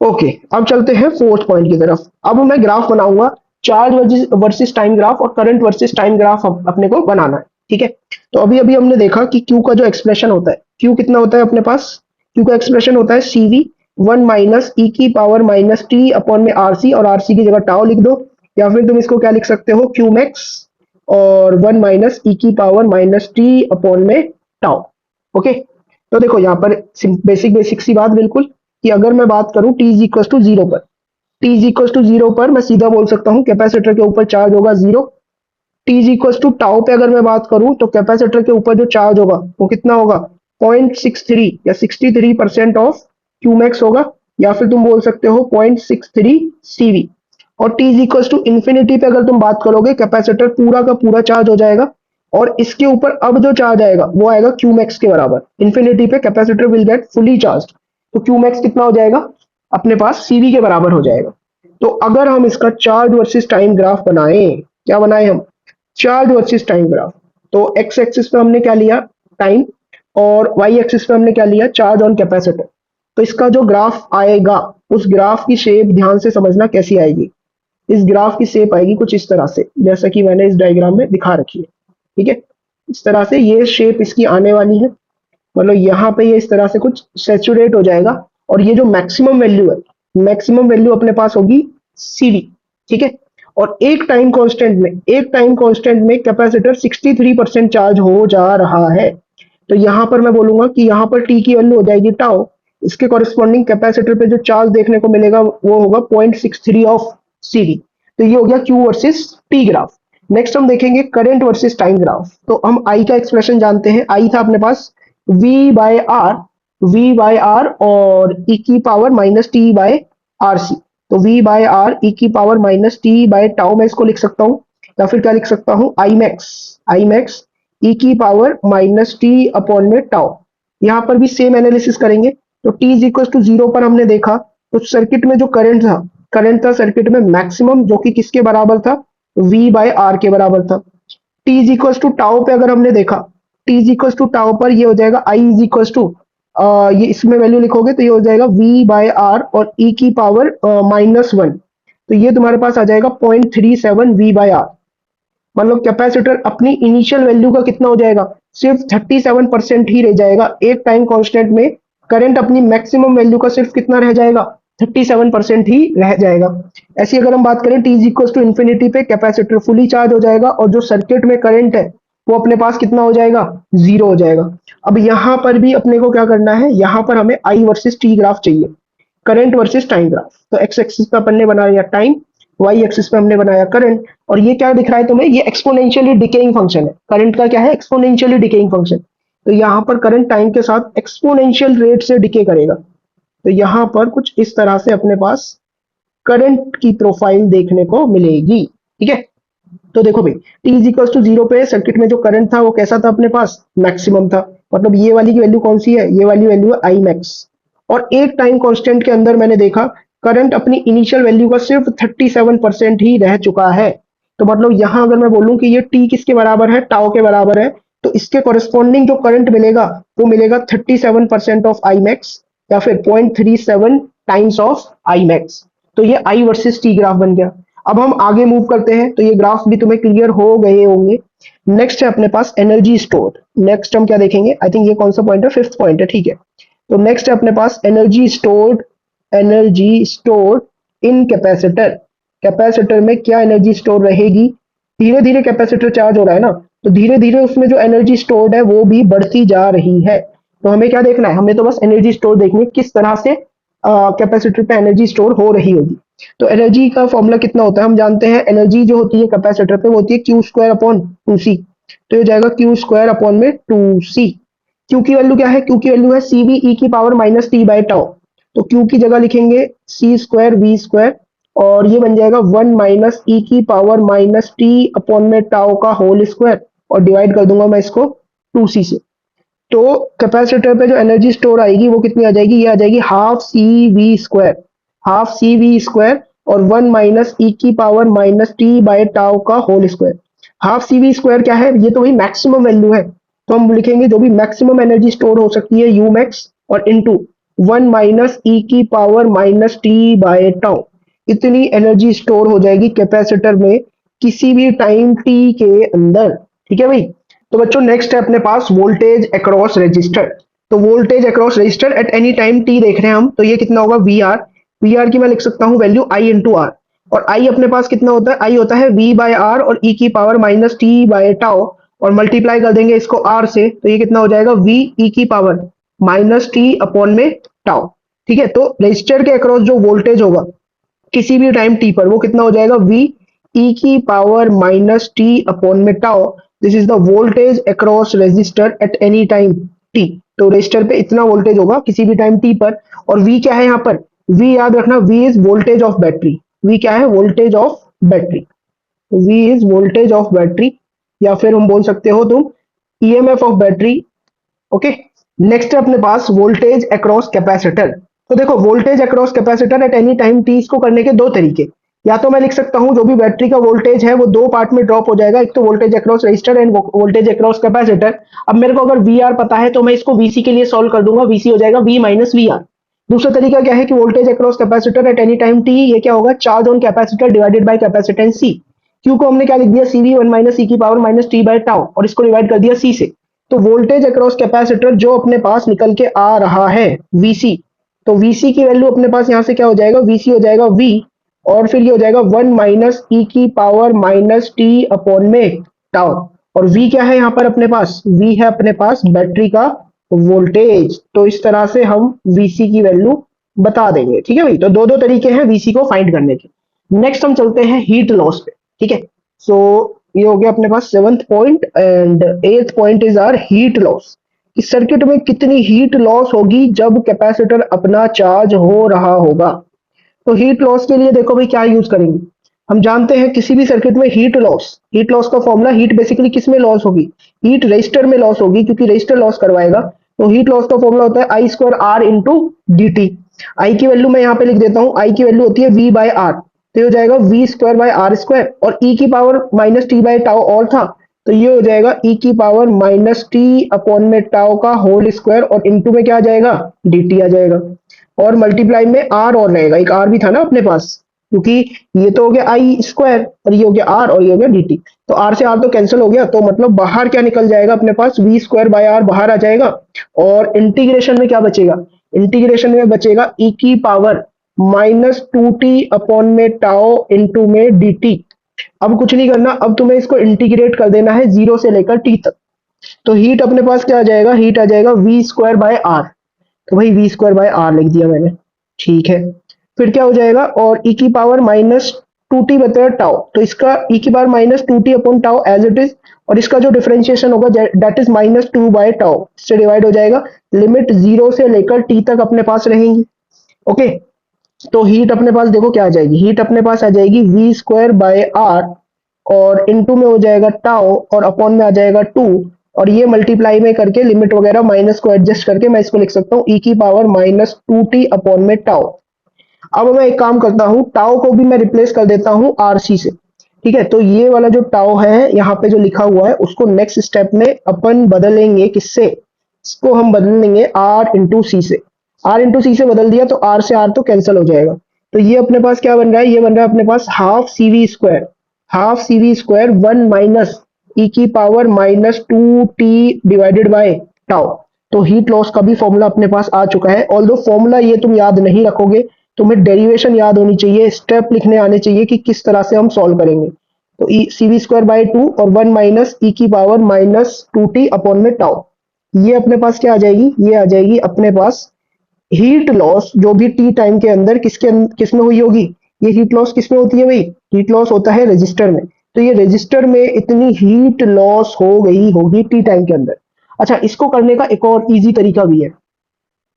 ओके, अब चलते हैं फोर्थ पॉइंट की तरफ। अब मैं ग्राफ बनाऊंगा, चार्ज वर्सेस टाइम ग्राफ और करंट वर्सेस टाइम ग्राफ अपने को बनाना है। ठीक है, तो अभी अभी हमने देखा कि क्यू का जो एक्सप्रेशन होता है, क्यू कितना होता है अपने पास, क्यू का एक्सप्रेशन होता है सीवी 1 - e⁻टी अपॉन में आरसी, और आरसी की जगह टाउ लिख दो, या फिर तुम इसको क्या लिख सकते हो, क्यू मैक्स और 1 - e⁻टी अपॉन में टाउ। ओके, तो देखो यहाँ पर बेसिक बेसिक सी बात बिल्कुल, कि अगर मैं बात करूं t is equal to zero पर, t is equal to zero पर मैं सीधा बोल सकता हूं कैपेसिटर के ऊपर चार्ज होगा जीरो। t is equal to tau पे अगर मैं बात करूं तो कैपेसिटर के ऊपर जो चार्ज होगा वो कितना होगा, 0.63 या 63% ऑफ क्यू मैक्स होगा, या फिर तुम बोल सकते हो 0.63 सीवी। और t is equal to infinity पे अगर तुम बात करोगे कैपेसिटर पूरा का पूरा चार्ज हो जाएगा, और इसके ऊपर अब जो चार्ज आएगा वो आएगा क्यू मैक्स के बराबर। इन्फिनिटी पे capacitor will get fully charge, तो क्यू मैक्स कितना हो जाएगा अपने पास, सीवी के बराबर हो जाएगा। तो अगर हम इसका चार्ज वर्सेस टाइम ग्राफ बनाएं, क्या बनाए हम, चार्ज वर्सेस टाइम ग्राफ, तो एक्स एक्सिस पे हमने क्या लिया, टाइम, और वाई एक्सिस पे हमने क्या लिया, चार्ज ऑन कैपेसिटर। तो इसका जो ग्राफ आएगा, उस ग्राफ की शेप ध्यान से समझना कैसी आएगी। इस ग्राफ की शेप आएगी कुछ इस तरह से, जैसा कि मैंने इस डायग्राम में दिखा रखी है। ठीक है, इस तरह से ये शेप इसकी आने वाली है, मतलब यहाँ पे ये इस तरह से कुछ सेचुरेट हो जाएगा, और ये जो मैक्सिमम वैल्यू है, मैक्सिमम वैल्यू अपने पास होगी सीवी। ठीक है, और एक टाइम कांस्टेंट में कैपेसिटर 63% चार्ज हो जा रहा है। तो यहां पर मैं बोलूंगा कि यहां पर टी की वैल्यू हो जाएगी टाउ। इसके कॉरेस्पॉन्डिंग कैपेसिटर पे जो चार्ज देखने को मिलेगा वो होगा 0.63 ऑफ सीडी। तो ये हो गया Q versus T graph. Next हम देखेंगे करंट वर्सेस टाइम ग्राफ। तो हम आई का एक्सप्रेशन जानते हैं, आई था अपने पास v/r और e की power minus T by are C. तो v/r e की power minus T by tau मैं इसको लिख सकता हूँ, या फिर क्या लिख सकता हूँ, आई मैक्स e की पावर माइनस टी अपॉन में टाउ। यहाँ पर भी सेम एनालिसिस करेंगे। तो t इज इक्वल टू 0 पर हमने देखा तो सर्किट में जो करंट था सर्किट में मैक्सिमम, जो कि किसके बराबर था, v/r के बराबर था। t is equal to tau पे अगर हमने देखा, t is equal to tau पर ये हो जाएगा i इज इक्वल टू, ये इसमें वैल्यू लिखोगे तो ये हो जाएगा v/r और e की पावर -1। तो ये तुम्हारे पास आ जाएगा 0.37 v/r। मतलब कैपेसिटर अपनी इनिशियल वैल्यू का कितना हो जाएगा, सिर्फ 37% ही रह जाएगा। एक टाइम कांस्टेंट में करंट अपनी मैक्सिमम वैल्यू का सिर्फ कितना रह जाएगा, 37% ही रह जाएगा। ऐसी अगर हम बात करें t is equal to infinity पे कैपेसिटर फुली चार्ज हो जाएगा और जो सर्किट में करंट है वो अपने पास कितना हो जाएगा, 0 हो जाएगा। अब यहां पर भी अपने को क्या करना है, यहां पर हमें आई वर्सेस टी ग्राफ चाहिए, करंट वर्सेस टाइम ग्राफ। तो एक्स एक्सिस पे अपन ने बनाया टाइम, वाई एक्सिस पे हमने बनाया करंट, और ये क्या दिख रहा है तुम्हें, ये एक्सपोनेंशियली डिकेइंग फंक्शन है। करंट का क्या है, एक्सपोनेंशियली डिकेइंग फंक्शन। तो यहाँ पर करंट टाइम के साथ एक्सपोनेंशियल रेट से डिके करेगा। तो यहाँ पर कुछ इस तरह से अपने पास करंट की प्रोफाइल देखने को मिलेगी। ठीक है, तो देखो भाई t इज इक्वल टू 0 पे सर्किट में जो करंट था वो कैसा था, अपने पास मैक्सिमम था। मतलब ये वाली की वैल्यू कौन सी है, ये वाली वैल्यू है आई मैक्स। और एक टाइम कांस्टेंट के अंदर मैंने देखा करंट अपनी इनिशियल वैल्यू का सिर्फ 37% ही रह चुका है। तो मतलब यहां अगर मैं बोलूं कि ये t किसके बराबर है, टाउ के बराबर है, तो इसके कॉरेस्पॉन्डिंग जो करंट मिलेगा वो मिलेगा 37% ऑफ आई मैक्स, या फिर 0.37 टाइम्स ऑफ आई मैक्स। तो ये आई वर्सेस टी ग्राफ बन गया। अब हम आगे मूव करते हैं, तो ये ग्राफ भी तुम्हें क्लियर हो गए होंगे। नेक्स्ट है अपने पास एनर्जी स्टोर। नेक्स्ट हम क्या देखेंगे, आई थिंक ये कौन सा पॉइंट है, 5th पॉइंट है। ठीक है, तो नेक्स्ट है अपने पास energy store in capacitor. Capacitor में क्या एनर्जी स्टोर रहेगी, धीरे धीरे कैपेसिटर चार्ज हो रहा है ना, तो धीरे धीरे उसमें जो एनर्जी स्टोर्ड है वो भी बढ़ती जा रही है। तो हमें क्या देखना है, हमें तो बस एनर्जी स्टोर देखनी है, किस तरह से कैपेसिटर पे एनर्जी स्टोर हो रही होगी। तो एनर्जी का फॉर्मूला कितना होता है, हम जानते हैं एनर्जी जो होती है कैपेसिटर पे वो होती है क्यू स्क्वायर अपॉन 2c। तो ये जाएगा क्यू स्क्वायर अपॉन में 2c। क्यू की वैल्यू क्या है, क्यू की वैल्यू है सी वी ई की power minus T by tau. तो क्यू की जगह लिखेंगे सी स्क्वायर वी स्क्वायर, और ये बन जाएगा 1 माइनस ई की पावर माइनस टी अपॉन में टाउ का होल स्क्वायर, और डिवाइड कर दूंगा मैं इसको 2c से। तो कैपेसिटर पे जो एनर्जी स्टोर आएगी वो कितनी आ जाएगी, ये आ जाएगी हाफ सी वी स्क्वायर और 1 माइनस ई की power minus T by tau का whole square. Half C V square क्या है, ये तो वही मैक्सिमम वैल्यू है, तो हम लिखेंगे जो भी मैक्सिमम एनर्जी स्टोर हो सकती है यू मैक्स, और इनटू 1 माइनस ई की power minus T by tau. इतनी एनर्जी स्टोर हो जाएगी कैपेसिटर में किसी भी टाइम टी के अंदर। ठीक है भाई। तो बच्चों नेक्स्ट है अपने पास वोल्टेज अक्रॉस रजिस्टर। तो voltage across register eight any time T देख रहे हैं हम, तो ये कितना होगा वी आर की मैं लिख सकता हूँ वैल्यू आई इंटू आर, और आई अपने पास कितना होता है, आई होता है वी बाय आर और ई की power minus T by tau, और मल्टीप्लाई कर देंगे इसको आर से, तो ये कितना हो जाएगा वी ई की पावर माइनस टी अपॉन में टाउ। ठीक है, तो रजिस्टर के अक्रॉस जो वोल्टेज होगा किसी भी टाइम टी पर वो कितना हो जाएगा वी ई की पावर माइनस टी अपॉन में tau. This is the voltage across resistor at any time T. तो रेजिस्टर पे इतना वोल्टेज होगा किसी भी टाइम टी पर, और v क्या है यहाँ पर, v याद रखना v is voltage of battery. v क्या है, voltage of battery. v is voltage of battery, या फिर हम बोल सकते हो तुम EMF of battery. Okay, next है अपने पास वोल्टेज अक्रॉस कैपेसिटर। तो देखो voltage across capacitor at any time T, इसको करने के दो तरीके, या तो मैं लिख सकता हूं जो भी बैटरी का वोल्टेज है वो दो पार्ट में ड्रॉप हो जाएगा, एक तो voltage across register end voltage across capacitor. अब मेरे को अगर वी आर पता है तो मैं इसको वीसी के लिए सॉल्व कर दूंगा, वीसी हो जाएगा वी माइनस वी आर। दूसरा तरीका क्या है कि voltage across capacitor at any time T, ये क्या होगा, charge on capacitor divided by capacitance C. Q को हमने क्या लिख दिया, सी वी 1 माइनस सी की power minus T by tau, और इसको डिवाइड कर दिया सी से। तो वोल्टेज अक्रॉस कैपेसिटर जो अपने पास निकल के आ रहा है वीसी, तो वीसी की वैल्यू अपने पास यहां से क्या हो जाएगा, वीसी हो जाएगा वी, और फिर ये हो जाएगा 1 माइनस ई की पावर माइनस टी अपॉन में टाउ। और v क्या है यहाँ पर अपने पास? v है अपने पास बैटरी का वोल्टेज। तो इस तरह से हम vc की वैल्यू बता देंगे। ठीक है भाई, तो दो दो तरीके हैं vc को फाइंड करने के। नेक्स्ट हम चलते हैं हीट लॉस पे। ठीक है, सो ये हो गया अपने पास 7th point and 8th point is our heat loss. इस सर्किट में कितनी हीट लॉस होगी जब कैपेसिटर अपना चार्ज हो रहा होगा। तो हीट लॉस के लिए देखो भाई क्या यूज करेंगे। हम जानते हैं किसी भी सर्किट में हीट लॉस का फॉर्मूला, हीट बेसिकली किस में लॉस होगी? हीट रेजिस्टर में लॉस होगी, क्योंकि रेजिस्टर लॉस करवाएगा। तो हीट लॉस का फॉर्मूला होता है I square R into D T. I की वैल्यू मैं यहाँ पे लिख देता हूँ, आई की वैल्यू होती है वी बाय आर। तो ये हो जाएगा V square by R square, और ई की power minus T by tau और था, तो ये हो जाएगा ई की पावर माइनस टी अपॉन में टाउ का होल स्क्वायर, और इंटू में क्या आ जाएगा? डी टी आ जाएगा। और मल्टीप्लाई में आर और रहेगा, एक आर भी था ना अपने पास, क्योंकि ये तो हो गया आई स्क्वायर और ये हो गया आर और ये हो गया डी टी। तो आर से आर तो कैंसिल हो गया, तो मतलब बाहर क्या निकल जाएगा अपने पास? वी स्क्वायर बाय आर बाहर आ जाएगा। और इंटीग्रेशन में क्या बचेगा? इंटीग्रेशन में बचेगा ई की power minus two T upon में टाओ इंटू में डी टी। अब कुछ नहीं करना, अब तुम्हें इसको इंटीग्रेट कर देना है 0 से लेकर टी तक। तो हीट अपने पास क्या आ जाएगा? हीट आ जाएगा वी स्क्वायर बाय आर। तो भाई वी स्क्वायर बाय आर लिख दिया मैंने। ठीक है, फिर क्या हो जाएगा? और ई की पावर माइनस टू टी बता टाउ, तो इसका ई की power minus two T upon tau as it is, और इसका जो डिफरेंशिएशन होगा that is minus two by tau, इससे डिवाइड हो जाएगा। लिमिट 0 से लेकर टी तक अपने पास रहेंगी। ओके, तो हीट अपने पास देखो क्या आ जाएगी? हीट अपने पास आ जाएगी वी स्क्वायर बाय आर, और इनटू में हो जाएगा टाउ, और अपॉन में आ जाएगा 2, और ये मल्टीप्लाई में करके लिमिट वगैरह माइनस को एडजस्ट करके मैं इसको लिख सकता हूँ ई की power minus two T upon में टाउ। अब मैं एक काम करता हूँ, टाउ को भी मैं रिप्लेस कर देता हूँ आरसी से। ठीक है, तो ये वाला जो टाउ है यहाँ पे जो लिखा हुआ है, उसको नेक्स्ट स्टेप में अपन बदलेंगे किससे? इसको हम बदल देंगे आर इंटू सी से। आर इंटू सी से बदल दिया तो आर से आर तो कैंसिल हो जाएगा। तो ये अपने पास क्या बन रहा है? ये बन रहा है अपने पास half C V square, half C V square 1 minus ई की power minus two T divided by tau. तो हीट लॉस का भी फॉर्मूला अपने पास आ चुका है। ऑल्दो फॉर्मूला ये तुम याद नहीं रखोगे, तुम्हें डेरिवेशन याद होनी चाहिए, स्टेप लिखने आने चाहिए कि किस तरह से हम सॉल्व करेंगे। तो ई सी वी स्क्वायर बाय 2 और 1 माइनस ई की power minus two T upon में टाउ, ये अपने पास क्या आ जाएगी? ये आ जाएगी अपने पास हीट लॉस, जो भी टी टाइम के अंदर किस में हुई होगी? ये हीट लॉस किस में होती है भाई? हीट लॉस होता है रेजिस्टर में। तो ये रेजिस्टर में इतनी हीट लॉस हो गई होगी टी टाइम के अंदर। अच्छा, इसको करने का एक और इजी तरीका भी है।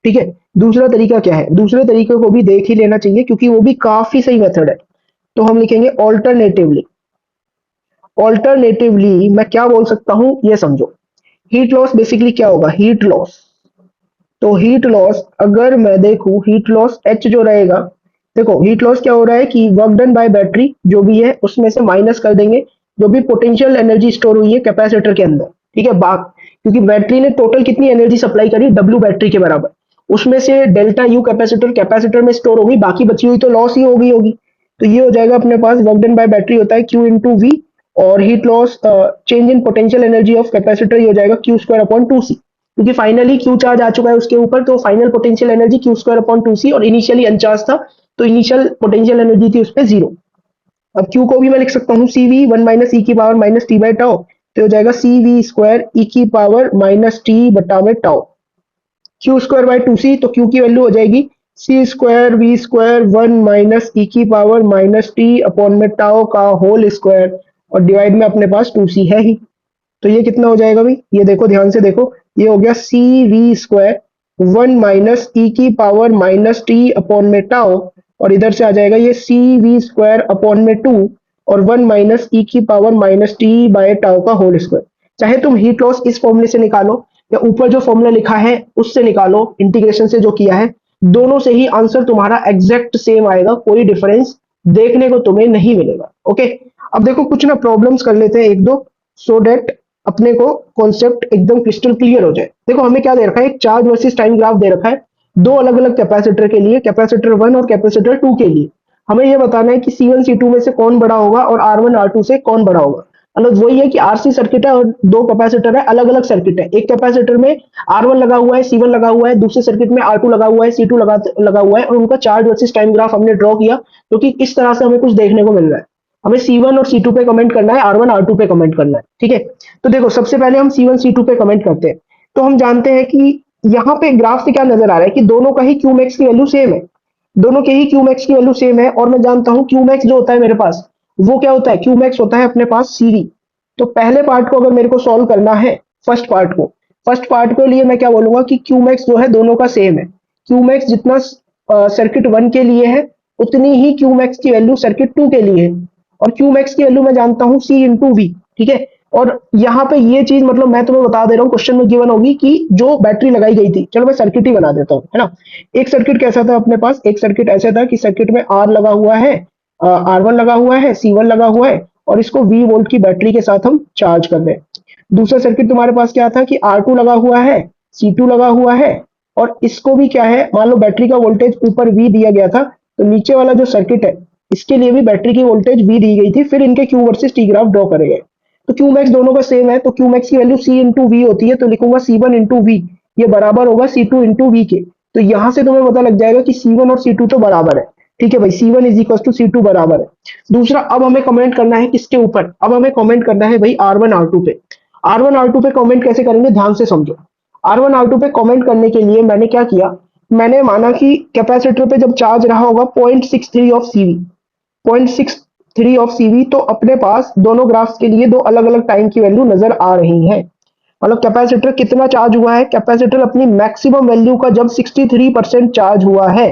ठीक है, दूसरा तरीका क्या है? दूसरे तरीके को भी देख ही लेना चाहिए, क्योंकि वो भी काफी सही मेथड है। तो हम लिखेंगे ऑल्टरनेटिवली। ऑल्टरनेटिवली मैं क्या बोल सकता हूं ये समझो। हीट लॉस बेसिकली क्या होगा? हीट लॉस, तो हीट लॉस अगर मैं देखूं, हीट लॉस एच जो रहेगा, देखो हीट लॉस क्या हो रहा है कि वर्क डन बाय बैटरी जो भी है उसमें से माइनस कर देंगे जो भी पोटेंशियल एनर्जी स्टोर हुई है कैपेसिटर के अंदर। ठीक है, बात, क्योंकि बैटरी ने टोटल कितनी एनर्जी सप्लाई करी? डब्ल्यू बैटरी के बराबर। उसमें से डेल्टा यू कैपेसिटर में स्टोर होगी, बाकी बची हुई तो लॉस ही होगी। तो ये हो जाएगा अपने पास वर्क डन बाय बैटरी होता है क्यू इंटू वी, और heat loss change in potential energy of capacitor ये हो जाएगा क्यू स्क्वायर अपॉन टू सी, क्योंकि फाइनली क्यू चार्ज आ चुका है उसके ऊपर, तो final potential energy Q square upon two C, और इनिशियली अनचार्ज था तो इनिशियल पोटेंशियल एनर्जी थी उस पर 0। अब क्यू को भी मैं लिख सकता हूँ सी वी 1 माइनस ई की power minus T by tau, तो हो जाएगा सी वी स्क्वायर ई की पावर माइनस टी बटा में tau, Q square by two C, तो क्यू की वैल्यू हो जाएगी C square V square 1 minus ई की पावर माइनस टी अपॉन में टाउ का होल स्क्वायर, और डिवाइड में अपने पास टू सी है ही। तो ये कितना हो जाएगा भाई? ये देखो ध्यान से देखो, ये हो गया सी वी स्क्वायर 1 माइनस ई की पावर माइनस टी अपॉन में टाउ, और इधर से आ जाएगा ये सी वी स्क्वायर अपॉन में 2 और 1 माइनस ई की power minus T by tau का होल स्क्वायर। चाहे तुम हीट लॉस इस फॉर्मूले से निकालो या ऊपर जो फॉर्मूला लिखा है उससे निकालो, इंटीग्रेशन से जो किया है, दोनों से ही आंसर तुम्हारा एग्जैक्ट सेम आएगा, कोई डिफरेंस देखने को तुम्हें नहीं मिलेगा। ओके, अब देखो कुछ ना प्रॉब्लम्स कर लेते हैं एक दो, सो डेट अपने को कॉन्सेप्ट एकदम क्रिस्टल क्लियर हो जाए। देखो हमें क्या दे रखा है? एक चार्ज वर्सेस टाइम ग्राफ दे रखा है, दो अलग अलग कैपेसिटर के लिए, कैपेसिटर 1 और कैपेसिटर 2 के लिए। हमें यह बताना है कि C1 C2 में से कौन बड़ा होगा और R1 R2 से कौन बड़ा होगा। मतलब वही है कि आरसी सर्किट है और दो कैपेसिटर है, अलग अलग सर्किट है। एक कैपेसिटर में R1 लगा हुआ है, C1 लगा हुआ है, दूसरे सर्किट में R2 लगा हुआ है, C2 लगा हुआ है, और उनका चार्ज वर्सेस टाइम ग्राफ हमने ड्रॉ किया, क्योंकि इस तरह से हमें कुछ देखने को मिल रहा है। हमें C1 और C2 पे कमेंट करना है, R1 R2 पे कमेंट करना है, ठीक है। तो देखो सबसे पहले हम C1 C2 पे कमेंट करते हैं। तो हम जानते हैं कि यहाँ पे ग्राफ से क्या नजर आ रहा है कि दोनों का ही क्यूमैक्स की वैल्यू सेम है, दोनों के ही क्यूमैक्स की वैल्यू सेम है। और मैं जानता हूं क्यूमैक्स जो होता है मेरे पास, वो क्या होता है, क्यूमैक्स होता है अपने पास सीडी। तो पहले पार्ट को अगर मेरे को सॉल्व करना है, फर्स्ट पार्ट के लिए मैं क्या बोलूंगा कि क्यूमैक्स जो है दोनों का सेम है। क्यूमैक्स जितना सर्किट 1 के लिए है, उतनी ही क्यूमैक्स की वैल्यू सर्किट 2 के लिए है। और क्यूमैक्स की वैल्यू मैं जानता हूं सी इंटू वी, ठीक है। और यहाँ पे ये चीज मतलब मैं तुम्हें बता दे रहा हूँ, क्वेश्चन में गिवन होगी कि जो बैटरी लगाई गई थी, चलो मैं सर्किट ही बना देता हूँ, है ना। एक सर्किट कैसा था अपने पास, एक सर्किट ऐसा था कि सर्किट में आर लगा हुआ है, R1 लगा हुआ है, C1 लगा हुआ है, और इसको V वोल्ट की बैटरी के साथ हम चार्ज कर रहे हैं। दूसरा सर्किट तुम्हारे पास क्या था कि R2 लगा हुआ है, C2 लगा हुआ है, और इसको भी क्या है, मान लो बैटरी का वोल्टेज ऊपर V दिया गया था, तो नीचे वाला जो सर्किट है इसके लिए भी बैटरी की वोल्टेज V दी गई थी, फिर इनके Q versus T graph draw करे गए। तो क्यू मैक्स दोनों का सेम है, तो क्यू मैक्स की वैल्यू C इंटू वी होती है, तो लिखूंगा C1 इंटू वी, ये बराबर होगा C2 इंटू वी के। तो यहां से तुम्हें पता लग जाएगा कि C1 और C2 तो बराबर है, ठीक है भाई, C1 is equal to C2 बराबर है। दूसरा, अब हमें कमेंट करना है किसके ऊपर, अब हमें कमेंट करना है भाई R1 R2 पे। R1 R2 पे कमेंट कैसे करेंगे, ध्यान से समझो। R1 R2 पे कमेंट करने के लिए मैंने क्या किया, मैंने माना कि कैपेसिटर पे जब चार्ज रहा होगा 0.63 ऑफ सीवी, 0.63 ऑफ सीवी, तो अपने पास दोनों ग्राफ्स के लिए दो अलग अलग टाइम की वैल्यू नजर आ रही है। मतलब कैपेसिटर कितना चार्ज हुआ है, कैपेसिटर अपनी मैक्सिमम वैल्यू का जब 63% चार्ज हुआ है,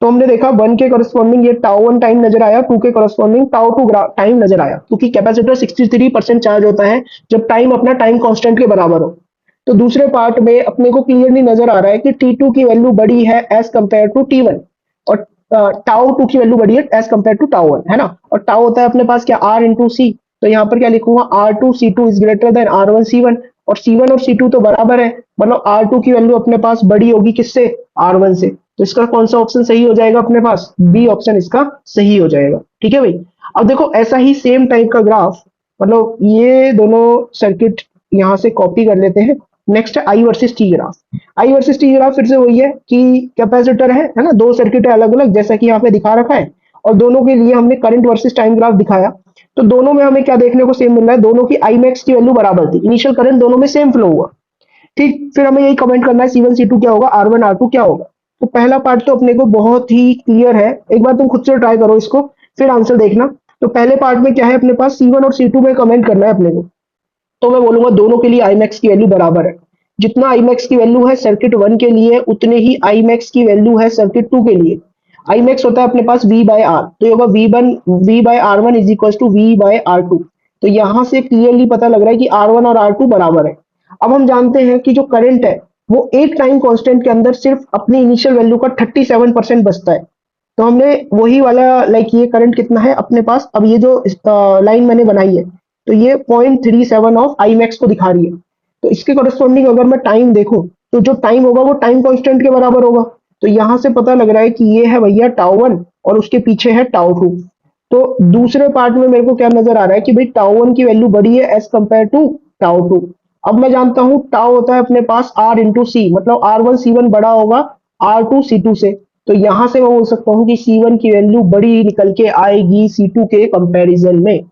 तो हमने देखा 1 के करस्पॉन्डिंग ये टाउ 1 टाइम नजर आया, 2 के करस्पॉन्डिंग टाउ 2 टाइम नजर आया, क्योंकि कैपेसिटर 63% चार्ज होता है जब टाइम अपना टाइम कांस्टेंट के बराबर हो। तो दूसरे पार्ट में अपने को क्लियरली नजर आ रहा है कि T2 की वैल्यू बड़ी है एज कंपेयर टू T1, और टाउ 2 की वैल्यू बड़ी है एज कंपेयर टू टाउ 1, है ना। और टाउ होता है अपने पास क्या, R इंटू सी। तो यहाँ पर क्या लिखूंगा, R2 C2 is greater than R1 C1, और C1 और C2 तो बराबर है, मतलब R2 की वैल्यू अपने पास बड़ी होगी किससे, R1 से। तो इसका कौन सा ऑप्शन सही हो जाएगा अपने पास, बी ऑप्शन इसका सही हो जाएगा, ठीक है भाई। अब देखो ऐसा ही सेम टाइप का ग्राफ, मतलब ये दोनों सर्किट यहाँ से कॉपी कर लेते हैं। नेक्स्ट है आई वर्सेस टी ग्राफ। आई वर्सेस टी ग्राफ फिर से वही है कि कैपेसिटर है ना, दो सर्किट है अलग अलग, जैसा कि यहाँ पे दिखा रखा है, और दोनों के लिए हमने करंट वर्सेस टाइम ग्राफ दिखाया। तो दोनों में हमें क्या देखने को सेम मिल रहा है, दोनों की आई मैक्स की वैल्यू बराबर थी, इनिशियल करंट दोनों में सेम फ्लो हुआ, ठीक। फिर हमें यही कमेंट करना है C1 C2 क्या होगा, R1 R2 क्या होगा। तो पहला पार्ट तो अपने को बहुत ही क्लियर है, एक बार तुम खुद से ट्राई करो इसको, फिर आंसर देखना। तो पहले पार्ट में क्या है अपने पास, C1 और C2 में कमेंट करना है अपने को। तो मैं बोलूंगा दोनों के लिए आई मैक्स की वैल्यू बराबर है। जितना आई मैक्स की वैल्यू है सर्किट 1 के लिए, उतने ही आई मैक्स की वैल्यू है सर्किट 2 के लिए। आई मैक्स होता है अपने पास V बाय आर, तो ये होगा V by R1 is equal to V by R2। तो यहां से क्लियरली पता लग रहा है कि R1 और R2 बराबर है। अब हम जानते हैं कि जो करंट है वो एक टाइम कांस्टेंट के अंदर सिर्फ अपनी इनिशियल वैल्यू का 37% बचता है। तो हमने वही वाला लाइक ये करंट कितना है अपने पास, अब ये जो लाइन मैंने बनाई है, तो ये 0.37 ऑफ आई मैक्स को दिखा रही है। तो इसके करस्पॉन्डिंग अगर मैं टाइम देखूं, तो जो टाइम होगा वो टाइम कांस्टेंट के बराबर होगा। तो यहां से पता लग रहा है कि ये है भैया टाउ 1 और उसके पीछे है टाउ 2। तो दूसरे पार्ट में मेरे को क्या नजर आ रहा है कि भाई टाउ 1 की वैल्यू बड़ी है एज कंपेयर टू टाउ 2। अब मैं जानता हूं टाउ होता है अपने पास R इंटू सी, मतलब R1 C1 बड़ा होगा R2 C2 से। तो यहां से मैं बोल सकता हूं कि C1 की वैल्यू बड़ी निकल के आएगी C2 के कंपैरिजन में।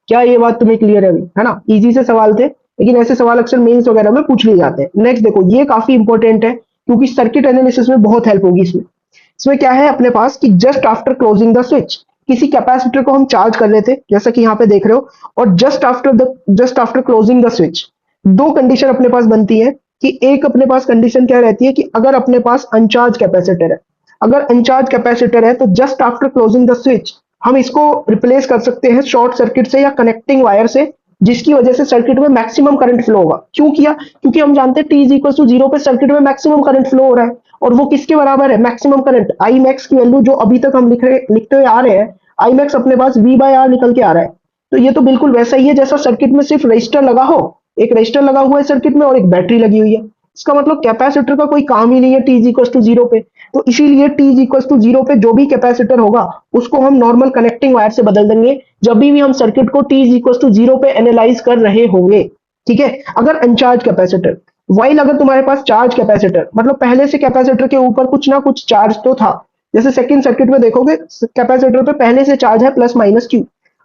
क्या ये बात तुम्हें क्लियर है भाई, है ना। इजी से सवाल थे, लेकिन ऐसे सवाल अक्सर मेंस वगैरह में पूछ लिए जाते हैं। नेक्स्ट देखो, ये काफी इंपॉर्टेंट है क्योंकि सर्किट एनालिसिस में बहुत हेल्प होगी इसमें। इसमें क्या है अपने पास कि just after closing the switch, किसी कैपेसिटर को हम चार्ज कर लेते हैं जैसा कि यहाँ पे देख रहे हो, और just after closing the switch दो कंडीशन अपने पास बनती है। कि एक अपने पास कंडीशन क्या रहती है कि अगर अपने पास अनचार्ज कैपेसिटर है, अगर अनचार्ज कैपेसिटर है तो just after closing the switch हम इसको रिप्लेस कर सकते हैं शॉर्ट सर्किट से या कनेक्टिंग वायर से, जिसकी वजह से सर्किट में मैक्सिमम करंट फ्लो होगा। क्यों किया, क्योंकि हम जानते हैं T इज इक्वल टू 0 पे सर्किट में मैक्सिमम करंट फ्लो हो रहा है, और वो किसके बराबर है, मैक्सिमम करंट आई मैक्स की वैल्यू जो अभी तक हम लिखते हुए आ रहे हैं, आई मैक्स अपने पास V बाय आर निकल के आ रहा है। तो ये तो बिल्कुल वैसा ही है जैसा सर्किट में सिर्फ रजिस्टर लगा हो, एक रजिस्टर लगा हुआ है सर्किट में और एक बैटरी लगी हुई है। इसका मतलब कैपेसिटर का कोई काम ही नहीं है T is equal to zero पे। तो इसीलिए T is equal to zero पे जो भी कैपेसिटर होगा उसको हम नॉर्मल कनेक्टिंग वायर से बदल देंगे जब भी हम सर्किट को T is equal to zero पे एनालाइज कर रहे होंगे। ठीक है, अगर अनचार्ज कैपेसिटर, वाइल अगर तुम्हारे पास चार्ज कैपेसिटर, मतलब पहले से कैपेसिटर के ऊपर कुछ ना कुछ चार्ज तो था, जैसे सेकंड सर्किट में देखोगे कैपेसिटर पे पहले से चार्ज है प्लस माइनस क्यू।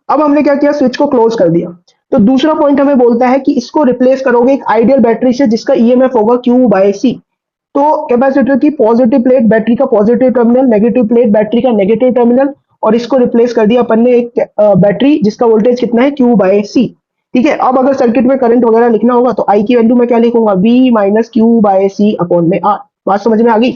अब हमने क्या किया, स्विच को क्लोज कर दिया। तो दूसरा पॉइंट हमें बोलता है कि इसको रिप्लेस करोगे एक आइडियल बैटरी से जिसका ईएमएफ होगा क्यू बाय सी। तो कैपेसिटर की पॉजिटिव प्लेट बैटरी का positive terminal, negative plate battery का नेगेटिव टर्मिनल, और इसको रिप्लेस कर दिया अपन ने एक बैटरी जिसका वोल्टेज कितना है क्यू बाय सी। ठीक है, अब अगर सर्किट में करंट वगैरह लिखना होगा तो आई की वैल्यू मैं क्या लिखूंगा, V minus Q by C upon में आर। बात समझ में आ गई।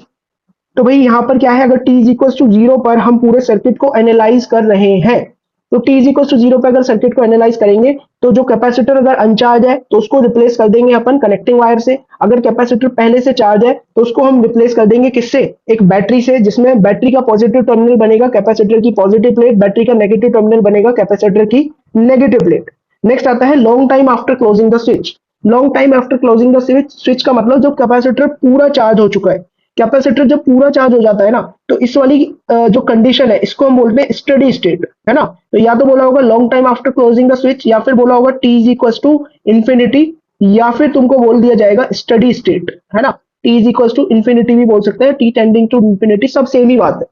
तो भाई यहाँ पर क्या है, अगर t is equal to zero पर हम पूरे सर्किट को एनालाइज कर रहे हैं, तो t is equal to zero पर अगर सर्किट को एनालाइज करेंगे तो जो कैपेसिटर अगर अनचार्ज है तो उसको रिप्लेस कर देंगे अपन कनेक्टिंग वायर से। अगर कैपेसिटर पहले से चार्ज है तो उसको हम रिप्लेस कर देंगे किससे, एक बैटरी से, जिसमें बैटरी का पॉजिटिव टर्मिनल बनेगा कैपेसिटर की पॉजिटिव प्लेट, बैटरी का नेगेटिव टर्मिनल बनेगा कैपेसिटर की नेगेटिव प्लेट। नेक्स्ट आता है long time after closing the switch. Long time after closing the switch, switch का मतलब जब कैपेसिटर पूरा चार्ज हो चुका है। कैपेसिटर जब पूरा चार्ज हो जाता है ना, तो इस वाली जो कंडीशन है इसको हम बोलते हैं स्टडी स्टेट, है ना। तो या तो बोला होगा long time after closing the switch, या फिर बोला होगा T is equal to infinity, या फिर तुमको बोल दिया जाएगा स्टडी स्टेट, है ना। T is equal to infinity भी बोल सकते हैं, टी टेंडिंग टू इंफिनिटी, सब सेम ही बात है।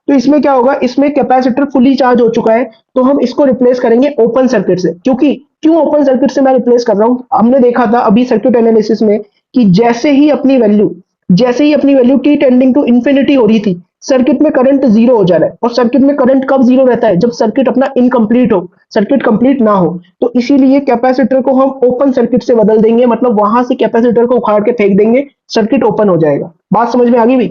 तो इसमें क्या होगा, इसमें कैपेसिटर फुली चार्ज हो चुका है तो हम इसको रिप्लेस करेंगे ओपन सर्किट से। क्योंकि क्यों ओपन सर्किट से मैं रिप्लेस कर रहा हूं, हमने देखा था अभी सर्किट एनालिसिस में कि जैसे ही अपनी value T tending to infinity हो रही थी, सर्किट में करंट जीरो हो जा रहा है। और सर्किट में करंट कब जीरो रहता है, जब सर्किट अपना इनकम्प्लीट हो, सर्किट कंप्लीट ना हो। तो इसीलिए कैपेसिटर को हम ओपन सर्किट से बदल देंगे, मतलब वहां से कैपेसिटर को उखाड़ के फेंक देंगे, सर्किट ओपन हो जाएगा। बात समझ में आ गई भी।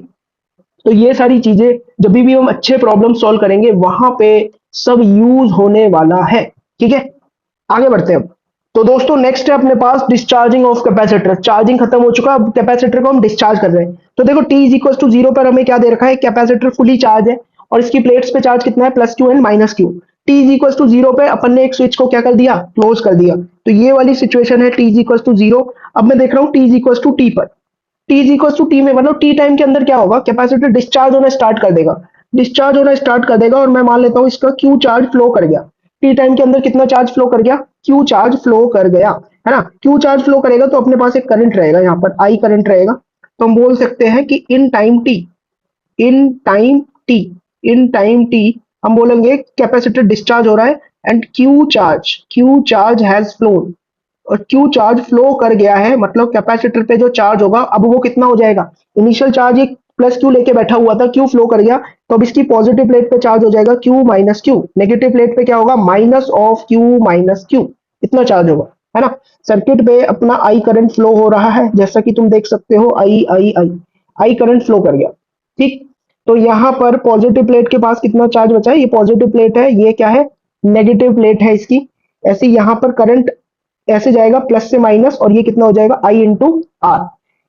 तो ये सारी चीजें जब भी हम अच्छे प्रॉब्लम सॉल्व करेंगे वहां पे सब यूज होने वाला है। ठीक है, आगे बढ़ते हैं अब। तो दोस्तों नेक्स्ट है अपने पास डिस्चार्जिंग ऑफ कैपेसिटर। चार्जिंग खत्म हो चुका, अब कैपेसिटर को हम डिस्चार्ज कर रहे हैं। तो देखो T is equal to zero पर हमें क्या दे रखा है, कैपेसिटर फुली चार्ज है और इसकी प्लेट्स पे चार्ज कितना है, plus Q and minus Q. T is equal to zero पे अपन ने एक स्विच को क्या कर दिया, क्लोज कर दिया। तो ये वाली सिचुएशन है T is equal to zero. अब मैं देख रहा हूँ T is equal to T पर, T is equal to T में मतलब टी टाइम के अंदर क्या होगा, कैपेसिटर डिस्चार्ज होना स्टार्ट कर देगा, डिस्चार्ज होना स्टार्ट कर देगा। और मैं मान लेता हूँ इसका क्यू चार्ज फ्लो कर गया। टी टाइम के अंदर कितना चार्ज फ्लो कर गया, क्यू चार्ज फ्लो कर गया, है ना। क्यू चार्ज फ्लो करेगा तो अपने पास एक करंट रहेगा, यहाँ पर आई करंट रहेगा। तो हम बोल सकते हैं कि in time T, in time T, in time T हम बोलेंगे कैपेसिटर डिस्चार्ज हो रहा है and Q charge has phloem. और क्यू चार्ज फ्लो कर गया है मतलब कैपेसिटर पे जो चार्ज होगा अब वो कितना हो जाएगा, इनिशियल चार्ज एक प्लस क्यू लेके बैठा हुआ था, क्यू फ्लो कर गया तो अब इसकी पॉजिटिव प्लेट पे चार्ज हो जाएगा Q minus Q, negative plate पे क्या होगा minus of Q minus Q, इतना चार्ज होगा, है ना। सर्किट पे अपना आई करंट फ्लो हो रहा है, जैसा कि तुम देख सकते हो आई आई आई आई करंट फ्लो कर गया। ठीक, तो यहाँ पर पॉजिटिव प्लेट के पास कितना चार्ज बचा है, ये पॉजिटिव प्लेट है, ये क्या है नेगेटिव प्लेट है इसकी। ऐसे यहाँ पर करंट ऐसे जाएगा प्लस से माइनस और ये कितना हो जाएगा आई इंटू आर।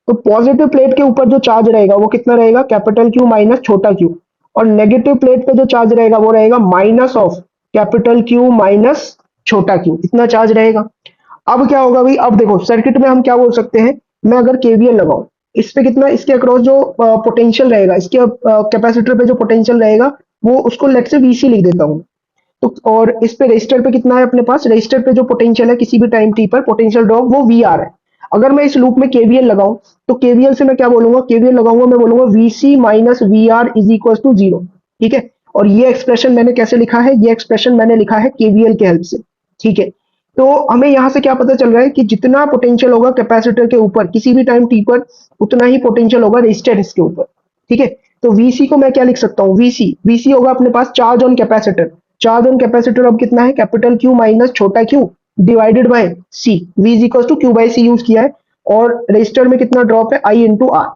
तो पॉजिटिव प्लेट के ऊपर जो चार्ज रहेगा वो कितना रहेगा, कैपिटल क्यू माइनस छोटा क्यू। और नेगेटिव प्लेट पे जो चार्ज रहेगा वो रहेगा minus of capital Q minus छोटा क्यू, इतना चार्ज रहेगा। अब क्या होगा भाई, अब देखो सर्किट में हम क्या बोल सकते हैं, मैं अगर केवीएल लगाऊं इस पे कितना, इसके अक्रॉस जो पोटेंशियल रहेगा, इसके कैपेसिटर पे जो पोटेंशियल रहेगा वो उसको लेट से वीसी लिख देता हूं। तो और इस पे रजिस्टर पे कितना है अपने पास, रजिस्टर पे जो पोटेंशियल है किसी भी टाइम टी पर पोटेंशियल ड्रॉप वो वी आर है। अगर मैं इस लूप में केवीएल लगाऊं तो केवीएल से मैं क्या बोलूंगा, केवीएल लगाऊंगा मैं बोलूंगा VC minus V R is equal to zero. ठीक है, और ये एक्सप्रेशन मैंने कैसे लिखा है, ये एक्सप्रेशन मैंने लिखा है केवीएल के हेल्प से। ठीक है, तो हमें यहां से क्या पता चल रहा है कि जितना पोटेंशियल होगा कैपेसिटर के ऊपर किसी भी टाइम टी पर उतना ही पोटेंशियल होगा रेजिस्टेंस के ऊपर। ठीक है, तो वीसी को मैं क्या लिख सकता हूँ, वीसी वीसी होगा अपने पास charge on capacitor. Charge on capacitor अब कितना है, कैपिटल क्यू माइनस छोटा Q divided by C, V is equal to Q by C use किया है। और रजिस्टर में कितना ड्रॉप है आई इंटू आर।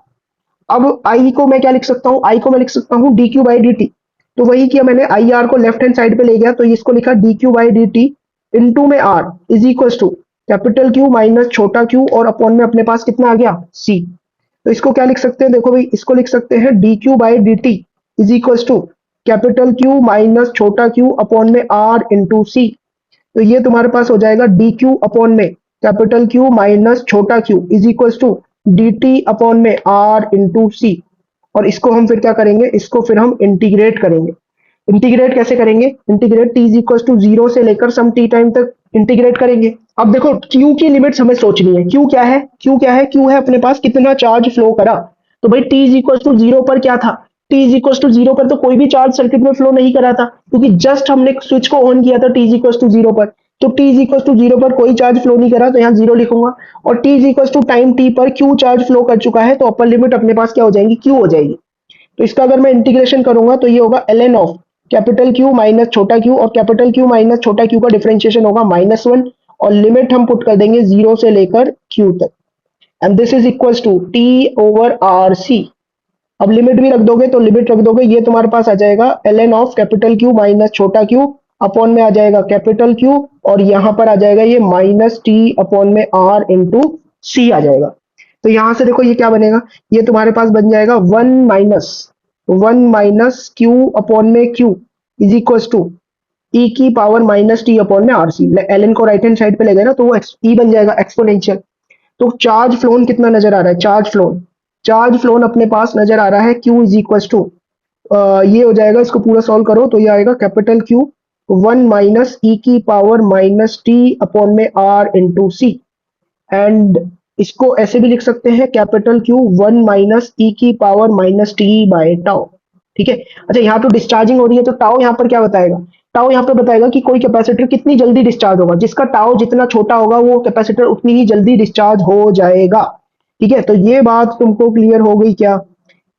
अब आई को मैं क्या लिख सकता हूँ, आई को मैं लिख सकता हूँ D Q by D T. तो वही किया मैंने, आई आर को लेफ्ट हैंड साइड पे ले गया तो इसको लिखा D Q by D T into में R is equal to capital Q minus छोटा क्यू और अपॉन में अपने पास कितना आ गया सी। तो इसको क्या लिख सकते हैं, देखो भाई इसको लिख सकते हैं D Q by D T is equal to capital Q minus छोटा क्यू अपॉन में आर इंटू सी। तो ये तुम्हारे पास हो जाएगा डी क्यू अपॉन में कैपिटल क्यू माइनस छोटा Q is equal to D T upon में आर इंटू सी। और इसको हम फिर क्या करेंगे, इसको फिर हम इंटीग्रेट करेंगे। इंटीग्रेट कैसे करेंगे, integrate T is equal to zero से लेकर सम टी टाइम तक इंटीग्रेट करेंगे। अब देखो क्यू की लिमिट्स हमें सोचनी है, क्यू क्या है, क्यू क्या है, क्यू है अपने पास कितना चार्ज फ्लो करा। तो भाई T is equal to zero पर क्या था, T is equal to zero पर तो कोई भी चार्ज सर्किट में फ्लो नहीं करा था, क्योंकि जस्ट हमने स्विच को ऑन किया था T is equal to zero पर। तो T is equal to zero पर कोई चार्ज फ्लो नहीं करा, तो यहाँ जीरो लिखूंगा। और T is equal to time T पर क्यू चार्ज फ्लो कर चुका है, तो अपर लिमिट अपने पास क्या हो जाएगी, क्यू हो जाएगी। तो इसका अगर मैं इंटीग्रेशन करूंगा तो ये होगा L N of capital Q minus छोटा क्यू, और कैपिटल क्यू माइनस छोटा क्यू का डिफरेंशिएशन होगा -1, और लिमिट हम पुट कर देंगे जीरो से लेकर क्यू तक, and this is equals to T over R C. अब लिमिट भी रख दोगे तो लिमिट रख दोगे, ये तुम्हारे पास आ जाएगा L N of capital Q minus छोटा क्यू अपॉन में आ जाएगा कैपिटल क्यू, और यहां पर आ जाएगा ये माइनस टी अपॉन में आर इंटू सी आ जाएगा। तो यहां से देखो ये क्या बनेगा, ये तुम्हारे पास बन जाएगा वन माइनस क्यू अपॉन में Q is equal to E की पावर माइनस टी अपॉन में आर सी। एल एन को राइट हैंड साइड पे ले गए ना, तो वो ई बन जाएगा एक्सपोनेंशियल। तो चार्ज फ्लोन कितना नजर आ रहा है, चार्ज फ्लोन अपने पास नजर आ रहा है क्यू इज इक्वल टू, ये हो जाएगा, इसको पूरा सॉल्व करो तो ये आएगा कैपिटल क्यू वन माइनस ई की पावर माइनस टी अपॉन में आर इंटू सी। एंड इसको ऐसे भी लिख सकते हैं कैपिटल क्यू वन माइनस ई की power minus T by tau. ठीक है। अच्छा यहाँ तो डिस्चार्जिंग हो रही है, तो टाउ यहाँ पर क्या बताएगा, टाउ यहाँ पे बताएगा कि कोई कैपेसिटर कितनी जल्दी डिस्चार्ज होगा, जिसका टाउ जितना छोटा होगा वो कैपेसिटर उतनी ही जल्दी डिस्चार्ज हो जाएगा। ठीक है, तो ये बात तुमको क्लियर हो गई क्या,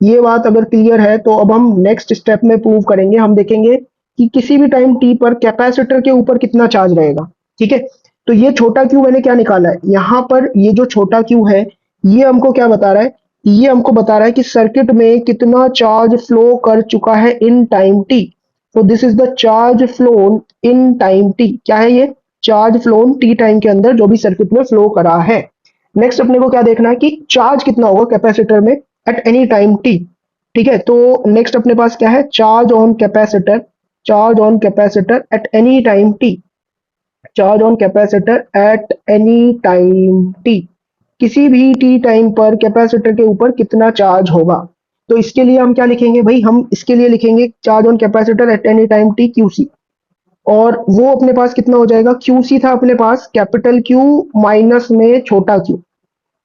ये बात अगर क्लियर है तो अब हम नेक्स्ट स्टेप में प्रूव करेंगे, हम देखेंगे कि किसी भी टाइम टी पर कैपेसिटर के ऊपर कितना चार्ज रहेगा। ठीक है, तो ये छोटा क्यू मैंने क्या निकाला है, यहाँ पर ये जो छोटा क्यू है ये हमको क्या बता रहा है, ये हमको बता रहा है कि सर्किट में कितना चार्ज फ्लो कर चुका है इन टाइम टी। तो this is the charge flown in time T, क्या है ये, चार्ज फ्लोन टी टाइम के अंदर जो भी सर्किट में फ्लो करा है। नेक्स्ट अपने को क्या देखना है कि चार्ज कितना होगा कैपेसिटर में एट एनी टाइम टी। ठीक है, तो नेक्स्ट अपने पास क्या है, charge on capacitor at any time T, charge on capacitor at any time T, किसी भी टी टाइम पर कैपेसिटर के ऊपर कितना चार्ज होगा। तो इसके लिए हम क्या लिखेंगे भाई, हम इसके लिए लिखेंगे charge on capacitor at any time T Q C, और वो अपने पास कितना हो जाएगा, क्यू सी था अपने पास कैपिटल क्यू माइनस में छोटा क्यू,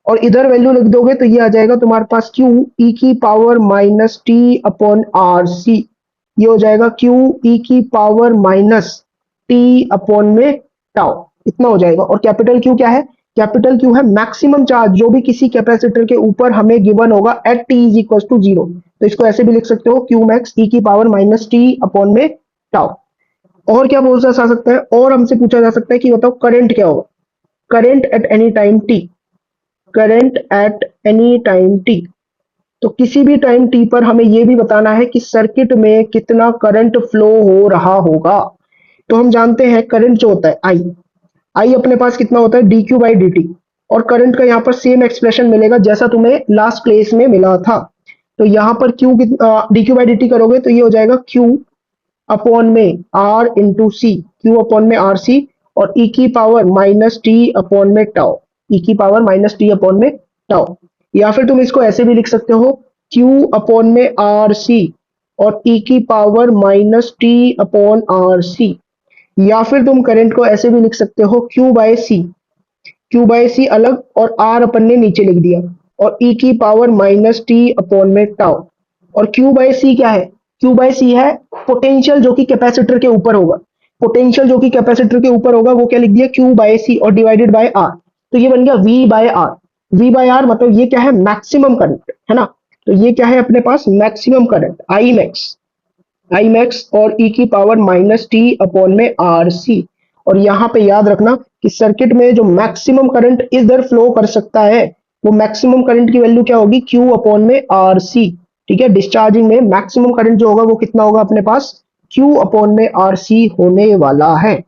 और इधर वैल्यू लिख दोगे तो ये आ जाएगा तुम्हारे पास क्यू ई की power minus T upon are C, ये हो जाएगा क्यू ई की पावर माइनस टी अपॉन में टाउ, इतना हो जाएगा। और कैपिटल क्यू क्या है, कैपिटल क्यू है मैक्सिमम चार्ज जो भी किसी कैपेसिटर के ऊपर हमें गिवन होगा at T is equal to zero. तो इसको ऐसे भी लिख सकते हो क्यू मैक्स ई की पावर माइनस टी अपॉन में टाउ। और क्या बोल जा सकता है, और हमसे पूछा जा सकता है कि बताओ करंट क्या होगा, current eight any time T, current eight any time T. तो किसी भी टाइम टी पर हमें यह भी बताना है कि सर्किट में कितना करंट फ्लो हो रहा होगा। तो हम जानते हैं करंट जो होता है आई, आई अपने पास कितना होता है D Q by D T, और करंट का यहाँ पर सेम एक्सप्रेशन मिलेगा जैसा तुम्हें लास्ट क्लास में मिला था। तो यहाँ पर Q D Q by D T करोगे तो ये हो जाएगा क्यू अपॉन में R into C, Q upon में आर सी, और ई की पावर माइनस टी अपॉन में टाउ, ई की पावर माइनस टी अपॉन में टाउ। या फिर तुम इसको ऐसे भी लिख सकते हो क्यू अपॉन में आर सी और ई की power minus T upon are C. या फिर तुम करंट को ऐसे भी लिख सकते हो Q by C, Q by सी अलग और आर अपन ने नीचे लिख दिया, और ई की पावर माइनस टी अपॉन में टाउ। और क्यू बाय सी क्या है, क्यू बाय सी है पोटेंशियल जो कि कैपेसिटर के ऊपर होगा, पोटेंशियल जो कि कैपेसिटर के ऊपर होगा वो क्या लिख दिया क्यू बाय सी और डिवाइडेड बाय आर, तो ये बन गया V by R. V by R मतलब ये क्या है, मैक्सिमम करंट है ना। तो ये क्या है अपने पास, मैक्सिमम करंट आई मैक्स और ई की पावर माइनस टी अपॉन में आर सी। और यहाँ पे याद रखना कि सर्किट में जो मैक्सिमम करंट इधर फ्लो कर सकता है वो मैक्सिमम करंट की वैल्यू क्या होगी, क्यू अपॉन में आर सी। ठीक है, डिस्चार्जिंग में मैक्सिमम करंट जो होगा वो कितना होगा अपने पास, क्यू अपॉन में आर सी होने वाला है।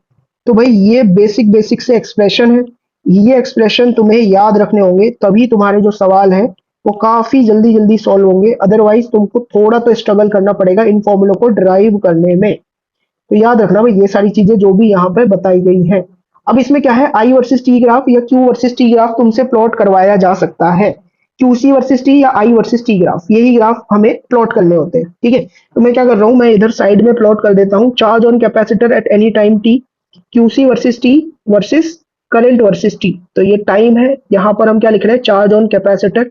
तो भाई ये बेसिक से एक्सप्रेशन है, ये एक्सप्रेशन तुम्हें याद रखने होंगे तभी तुम्हारे जो सवाल है वो काफी जल्दी सॉल्व होंगे, अदरवाइज तुमको थोड़ा तो स्ट्रगल करना पड़ेगा इन फॉर्मूलों को ड्राइव करने में। तो याद रखना भाई ये सारी चीजें जो भी यहाँ पे बताई गई हैं। अब इसमें क्या है, आई वर्सेस टी ग्राफ या क्यू वर्सेस टी ग्राफ तुमसे प्लॉट करवाया जा सकता है। क्यूसी वर्सेस टी या आई वर्सेस टी ग्राफ, यही ग्राफ हमें प्लॉट करने होते हैं। ठीक है, तो मैं क्या कर रहा हूँ, मैं इधर साइड में प्लॉट कर देता हूँ charge on capacitor at any time T, QC versus T versus current versus T. तो ये टाइम है, यहाँ पर हम क्या लिख रहे हैं, चार्ज ऑन कैपेसिटर,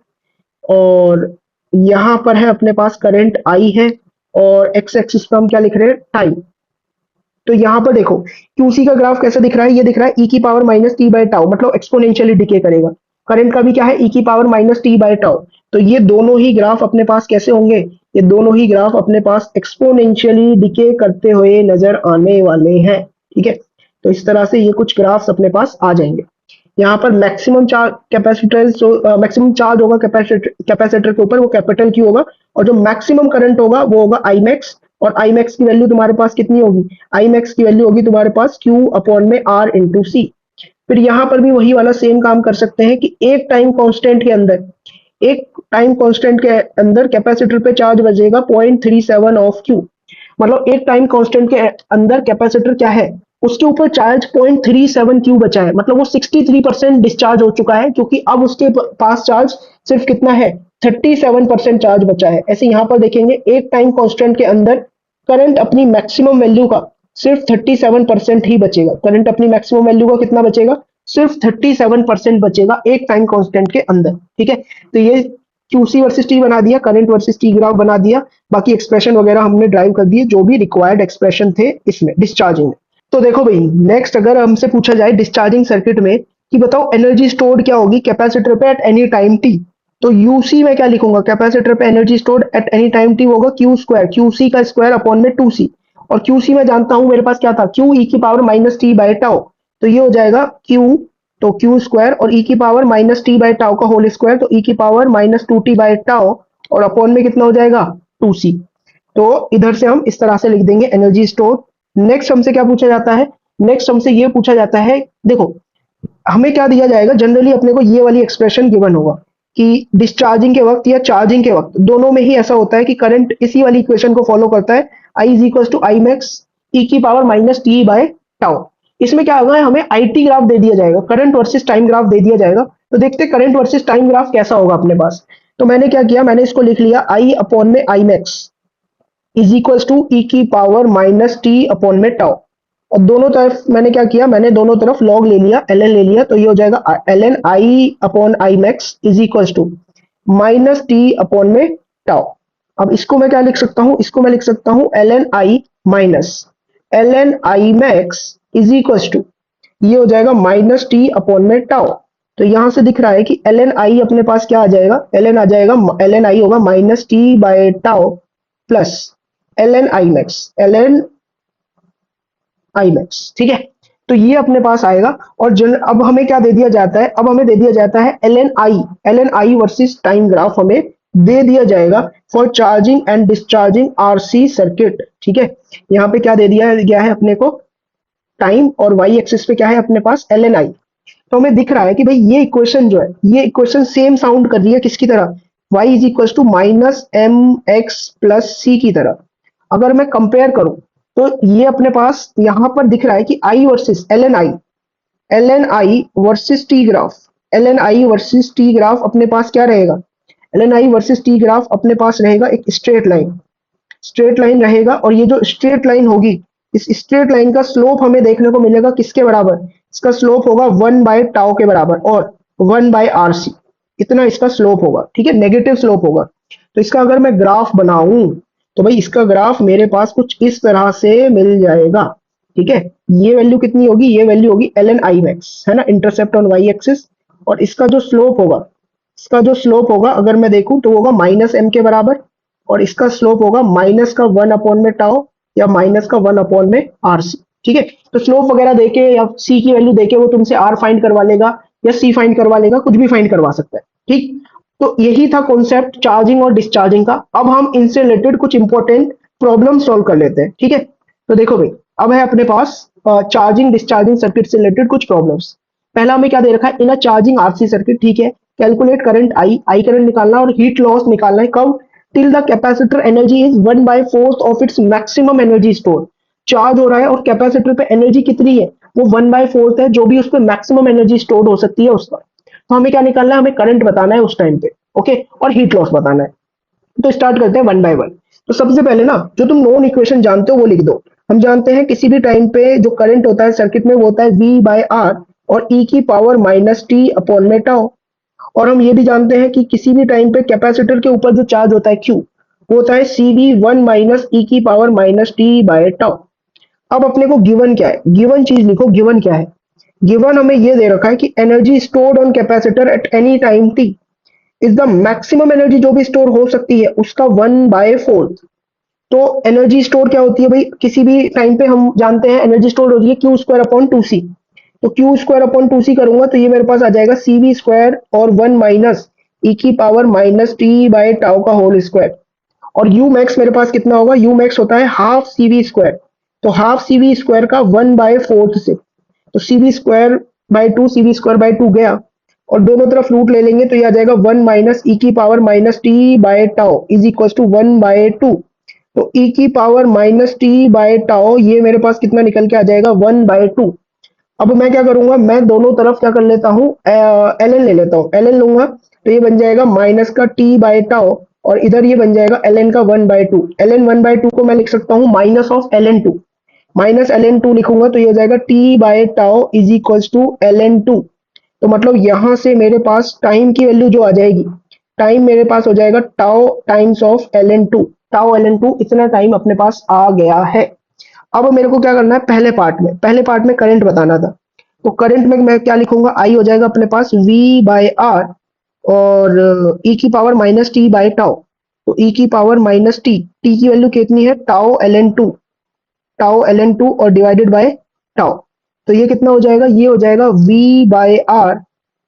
और यहाँ पर है अपने पास करंट आई है, और एक्स एक्सिस पे हम क्या लिख रहे हैं, टाइम। तो यहाँ पर देखो क्यूसी का ग्राफ कैसा दिख रहा है, ये दिख रहा है ई की power minus T by tau, मतलब एक्सपोनेंशियली डिके करेगा। करंट का भी क्या है, ई की power minus T by tau. तो ये दोनों ही ग्राफ अपने पास कैसे होंगे, ये दोनों ही ग्राफ अपने पास एक्सपोनेंशियली डिके करते हुए नजर आने वाले हैं। ठीक है, तो इस तरह से ये कुछ ग्राफ्स अपने पास आ जाएंगे। यहाँ पर maximum charge capacitor, maximum charge होगा कैपेसिटर के ऊपर, वो कैपिटल क्यू होगा, और जो मैक्सिमम करंट होगा वो होगा आई मैक्स। और आई मैक्स की वैल्यू तुम्हारे पास कितनी होगी, आई मैक्स की वैल्यू होगी तुम्हारे पास क्यू अपॉन में आर इंटू सी। फिर यहाँ पर भी वही वाला सेम काम कर सकते हैं कि एक टाइम कांस्टेंट के अंदर कैपेसिटर पे चार्ज बचेगा 0.37 ऑफ क्यू। मतलब एक टाइम कांस्टेंट के अंदर कैपेसिटर क्या है, उसके ऊपर चार्ज 0.37 क्यू बचा है, मतलब वो 63% डिस्चार्ज हो चुका है, क्योंकि अब उसके पास चार्ज सिर्फ कितना है, 37% चार्ज बचा है। ऐसे यहाँ पर देखेंगे एक टाइम कांस्टेंट के अंदर करंट अपनी मैक्सिमम वैल्यू का सिर्फ 37% ही बचेगा। करंट अपनी मैक्सिमम वैल्यू का कितना बचेगा, सिर्फ 37% बचेगा एक टाइम कांस्टेंट के अंदर। ठीक है, तो ये क्यूसी वर्सेस टी बना दिया, करंट वर्सेस टी ग्राफ बना दिया, बाकी एक्सप्रेशन वगैरह हमने ड्राइव कर दिए जो भी रिक्वायर्ड एक्सप्रेशन थे इसमें डिस्चार्जिंग में। तो देखो भाई, नेक्स्ट अगर हमसे पूछा जाए डिस्चार्जिंग सर्किट में कि बताओ एनर्जी स्टोर्ड क्या होगी कैपेसिटर पे एट एनी टाइम टी, तो यूसी में क्या लिखूंगा, कैपेसिटर पे energy stored at any time T होगा क्यू स्क्वायर, क्यूसी का स्क्वायर अपॉन में 2c। और क्यूसी में जानता हूं मेरे पास क्या था, क्यू ई की power minus T by tau, तो ये हो जाएगा क्यू, तो क्यू स्क्वायर और ई की power minus T by tau का होल स्क्वायर, तो ई की power minus two T by tau, और अपॉन में कितना हो जाएगा 2c। तो इधर से हम इस तरह से लिख देंगे एनर्जी स्टोर। नेक्स्ट हमसे क्या पूछा जाता है, नेक्स्ट हमसे ये पूछा जाता है, देखो हमें क्या दिया जाएगा, जनरली अपने को ये वाली एक्सप्रेशन गिवन होगा कि डिस्चार्जिंग के वक्त या चार्जिंग के वक्त दोनों में ही ऐसा होता है कि करंट इसी वाली इक्वेशन को फॉलो करता है, I is equal to I max E की power minus T by tau. इसमें क्या होगा, हमें आई टी ग्राफ दे दिया जाएगा, करंट वर्सेस टाइम ग्राफ दे दिया जाएगा। तो देखते करंट वर्सेस टाइम ग्राफ कैसा होगा अपने पास। तो मैंने क्या किया, मैंने इसको लिख लिया आई अपॉन में I max is equal to E की पावर माइनस टी अपॉन में टाउ, और दोनों तरफ मैंने क्या किया, मैंने दोनों तरफ लॉग ले लिया, एल एन ले लिया, तो ये हो जाएगा L N I upon I max is equal to minus T upon में टाउ। अब इसको मैं क्या लिख सकता हूं, इसको मैं लिख सकता हूं L N I minus L N I max is equal to, ये हो जाएगा माइनस टी अपॉन में टाउ। तो यहां से दिख रहा है कि एल एन आई अपने पास क्या आ जाएगा, एल एन आ जाएगा, एल एन आई होगा minus T by tau plus L N I max, L N I max. ठीक है, तो ये अपने पास आएगा। और अब हमें क्या दे दिया जाता है, अब हमें दे दिया जाता है L N I versus time graph हमें दे दिया जाएगा for charging and discharging RC circuit. ठीक है, यहाँ पे क्या दे दिया गया है अपने को, टाइम, और वाई एक्सिस पे क्या है अपने पास एल एन आई। तो हमें दिख रहा है कि भाई ये इक्वेशन जो है, ये इक्वेशन सेम साउंड कर रही है किसकी तरह, y is equal to minus M X plus C की तरह। अगर मैं कंपेयर करूं तो ये अपने पास यहां पर दिख रहा है कि I versus L N I versus T graph, L N I versus T graph अपने पास क्या रहेगा, L N I versus T graph अपने पास रहेगा एक स्ट्रेट लाइन रहेगा, और ये जो स्ट्रेट लाइन होगी, इस स्ट्रेट लाइन का स्लोप हमें देखने को मिलेगा किसके बराबर, इसका स्लोप होगा 1/टाउ के बराबर और 1/RC, इतना इसका स्लोप होगा। ठीक है, नेगेटिव स्लोप होगा। तो इसका अगर मैं ग्राफ बनाऊं तो भाई इसका ग्राफ मेरे पास कुछ इस तरह से मिल जाएगा। ठीक है, ये वैल्यू कितनी होगी, ये वैल्यू होगी एल एन आई मैक्स, है ना, इंटरसेप्ट ऑन वाई एक्सिस, और इसका जो स्लोप होगा, इसका जो स्लोप होगा अगर मैं देखूं तो होगा माइनस एम के बराबर, और इसका स्लोप होगा माइनस का 1 अपॉन में टाउ या माइनस का 1 अपॉन में आर सी। ठीक है, तो स्लोप वगैरह देके या सी की वैल्यू देके वो तुमसे आर फाइंड करवा लेगा या सी फाइंड करवा लेगा, कुछ भी फाइंड करवा सकता है। ठीक, तो यही था कॉन्सेप्ट चार्जिंग और डिस्चार्जिंग का। अब हम इनसे रिलेटेड कुछ इंपॉर्टेंट प्रॉब्लम सॉल्व कर लेते हैं। ठीक है, तो देखो भाई, अब है अपने पास चार्जिंग डिस्चार्जिंग सर्किट से रिलेटेड कुछ प्रॉब्लम्स। पहला हमें क्या दे रखा है, इन अ चार्जिंग आरसी सर्किट। ठीक है, कैलकुलेट करंट आई करंट निकालना और हीट लॉस निकालना है कब, till the capacitor energy is 1/4 of its maximum energy store. Charge हो रहा है और कैपेसिटर पे एनर्जी कितनी है, वो 1/4 है, जो भी उस पर मैक्सिमम एनर्जी स्टोर हो सकती है उसका। तो हमें क्या निकालना है, हमें करंट बताना है उस टाइम पे। ओके, और हीट लॉस बताना है। तो स्टार्ट करते हैं वन बाय वन। तो सबसे पहले ना जो तुम नोन इक्वेशन जानते हो वो लिख दो। हम जानते हैं किसी भी टाइम पे जो करंट होता है सर्किट में वो होता है वी बाय आर और ई की पावर माइनस टी अपॉन में टाउ। और हम ये भी जानते हैं कि किसी भी टाइम पे कैपेसिटर के ऊपर जो चार्ज होता है क्यू वो होता है सी वी वन माइनस ई की power minus T by tau. अब अपने को गिवन क्या है, गिवन चीज लिखो, गिवन क्या है। गिवन हमें ये दे रखा है कि energy stored on capacitor at any time T is the maximum energy जो भी स्टोर हो सकती है उसका वन बाय फोर्थ। तो एनर्जी स्टोर क्या होती है भाई, किसी भी टाइम पे हम जानते हैं एनर्जी स्टोर होती है Q square upon two C. तो Q square upon two C करूंगा तो ये मेरे पास आ जाएगा सी वी स्क्वायर और वन माइनस ई की power minus T by tau का होल स्क्वायर। और यू मैक्स मेरे पास कितना होगा, यू मैक्स होता है हाफ सी वी स्क्वायर। तो हाफ सी वी स्क्वायर का वन बाय फोर्थ से, तो C V square by two, C V square by to गया और दोनों तरफ रूट ले लेंगे तो ये आ जाएगा वन माइनस ई की power minus T by tau is equal to one by two. तो ई की power minus T by tau ये मेरे पास कितना निकल के आ जाएगा वन बाय टू। अब मैं क्या करूंगा, मैं दोनों तरफ क्या कर लेता हूँ, एल एन ले लेता हूँ, एल एन लूंगा तो ये बन जाएगा माइनस का टी बाय टाउ और इधर ये बन जाएगा एल एन का one by two. L N one by two को मैं लिख सकता हूँ minus of L N two, minus L N two लिखूंगा तो ये हो जाएगा T by tau is equal to L N two. तो मतलब यहां से मेरे पास टाइम की वैल्यू जो आ जाएगी, टाइम मेरे पास हो जाएगा tau times of L N two, tau L N two इतना टाइम अपने पास आ गया है। अब मेरे को क्या करना है, पहले पार्ट में, पहले पार्ट में करंट बताना था। तो करंट में मैं क्या लिखूंगा, आई हो जाएगा अपने पास वी बाय आर और ई की power minus T by tau. तो ई की पावर माइनस टी, टी की वैल्यू कितनी है tau L N two, tau L N two और डिवाइडेड बाय टाउ। तो ये कितना हो जाएगा, ये हो जाएगा v बाय आर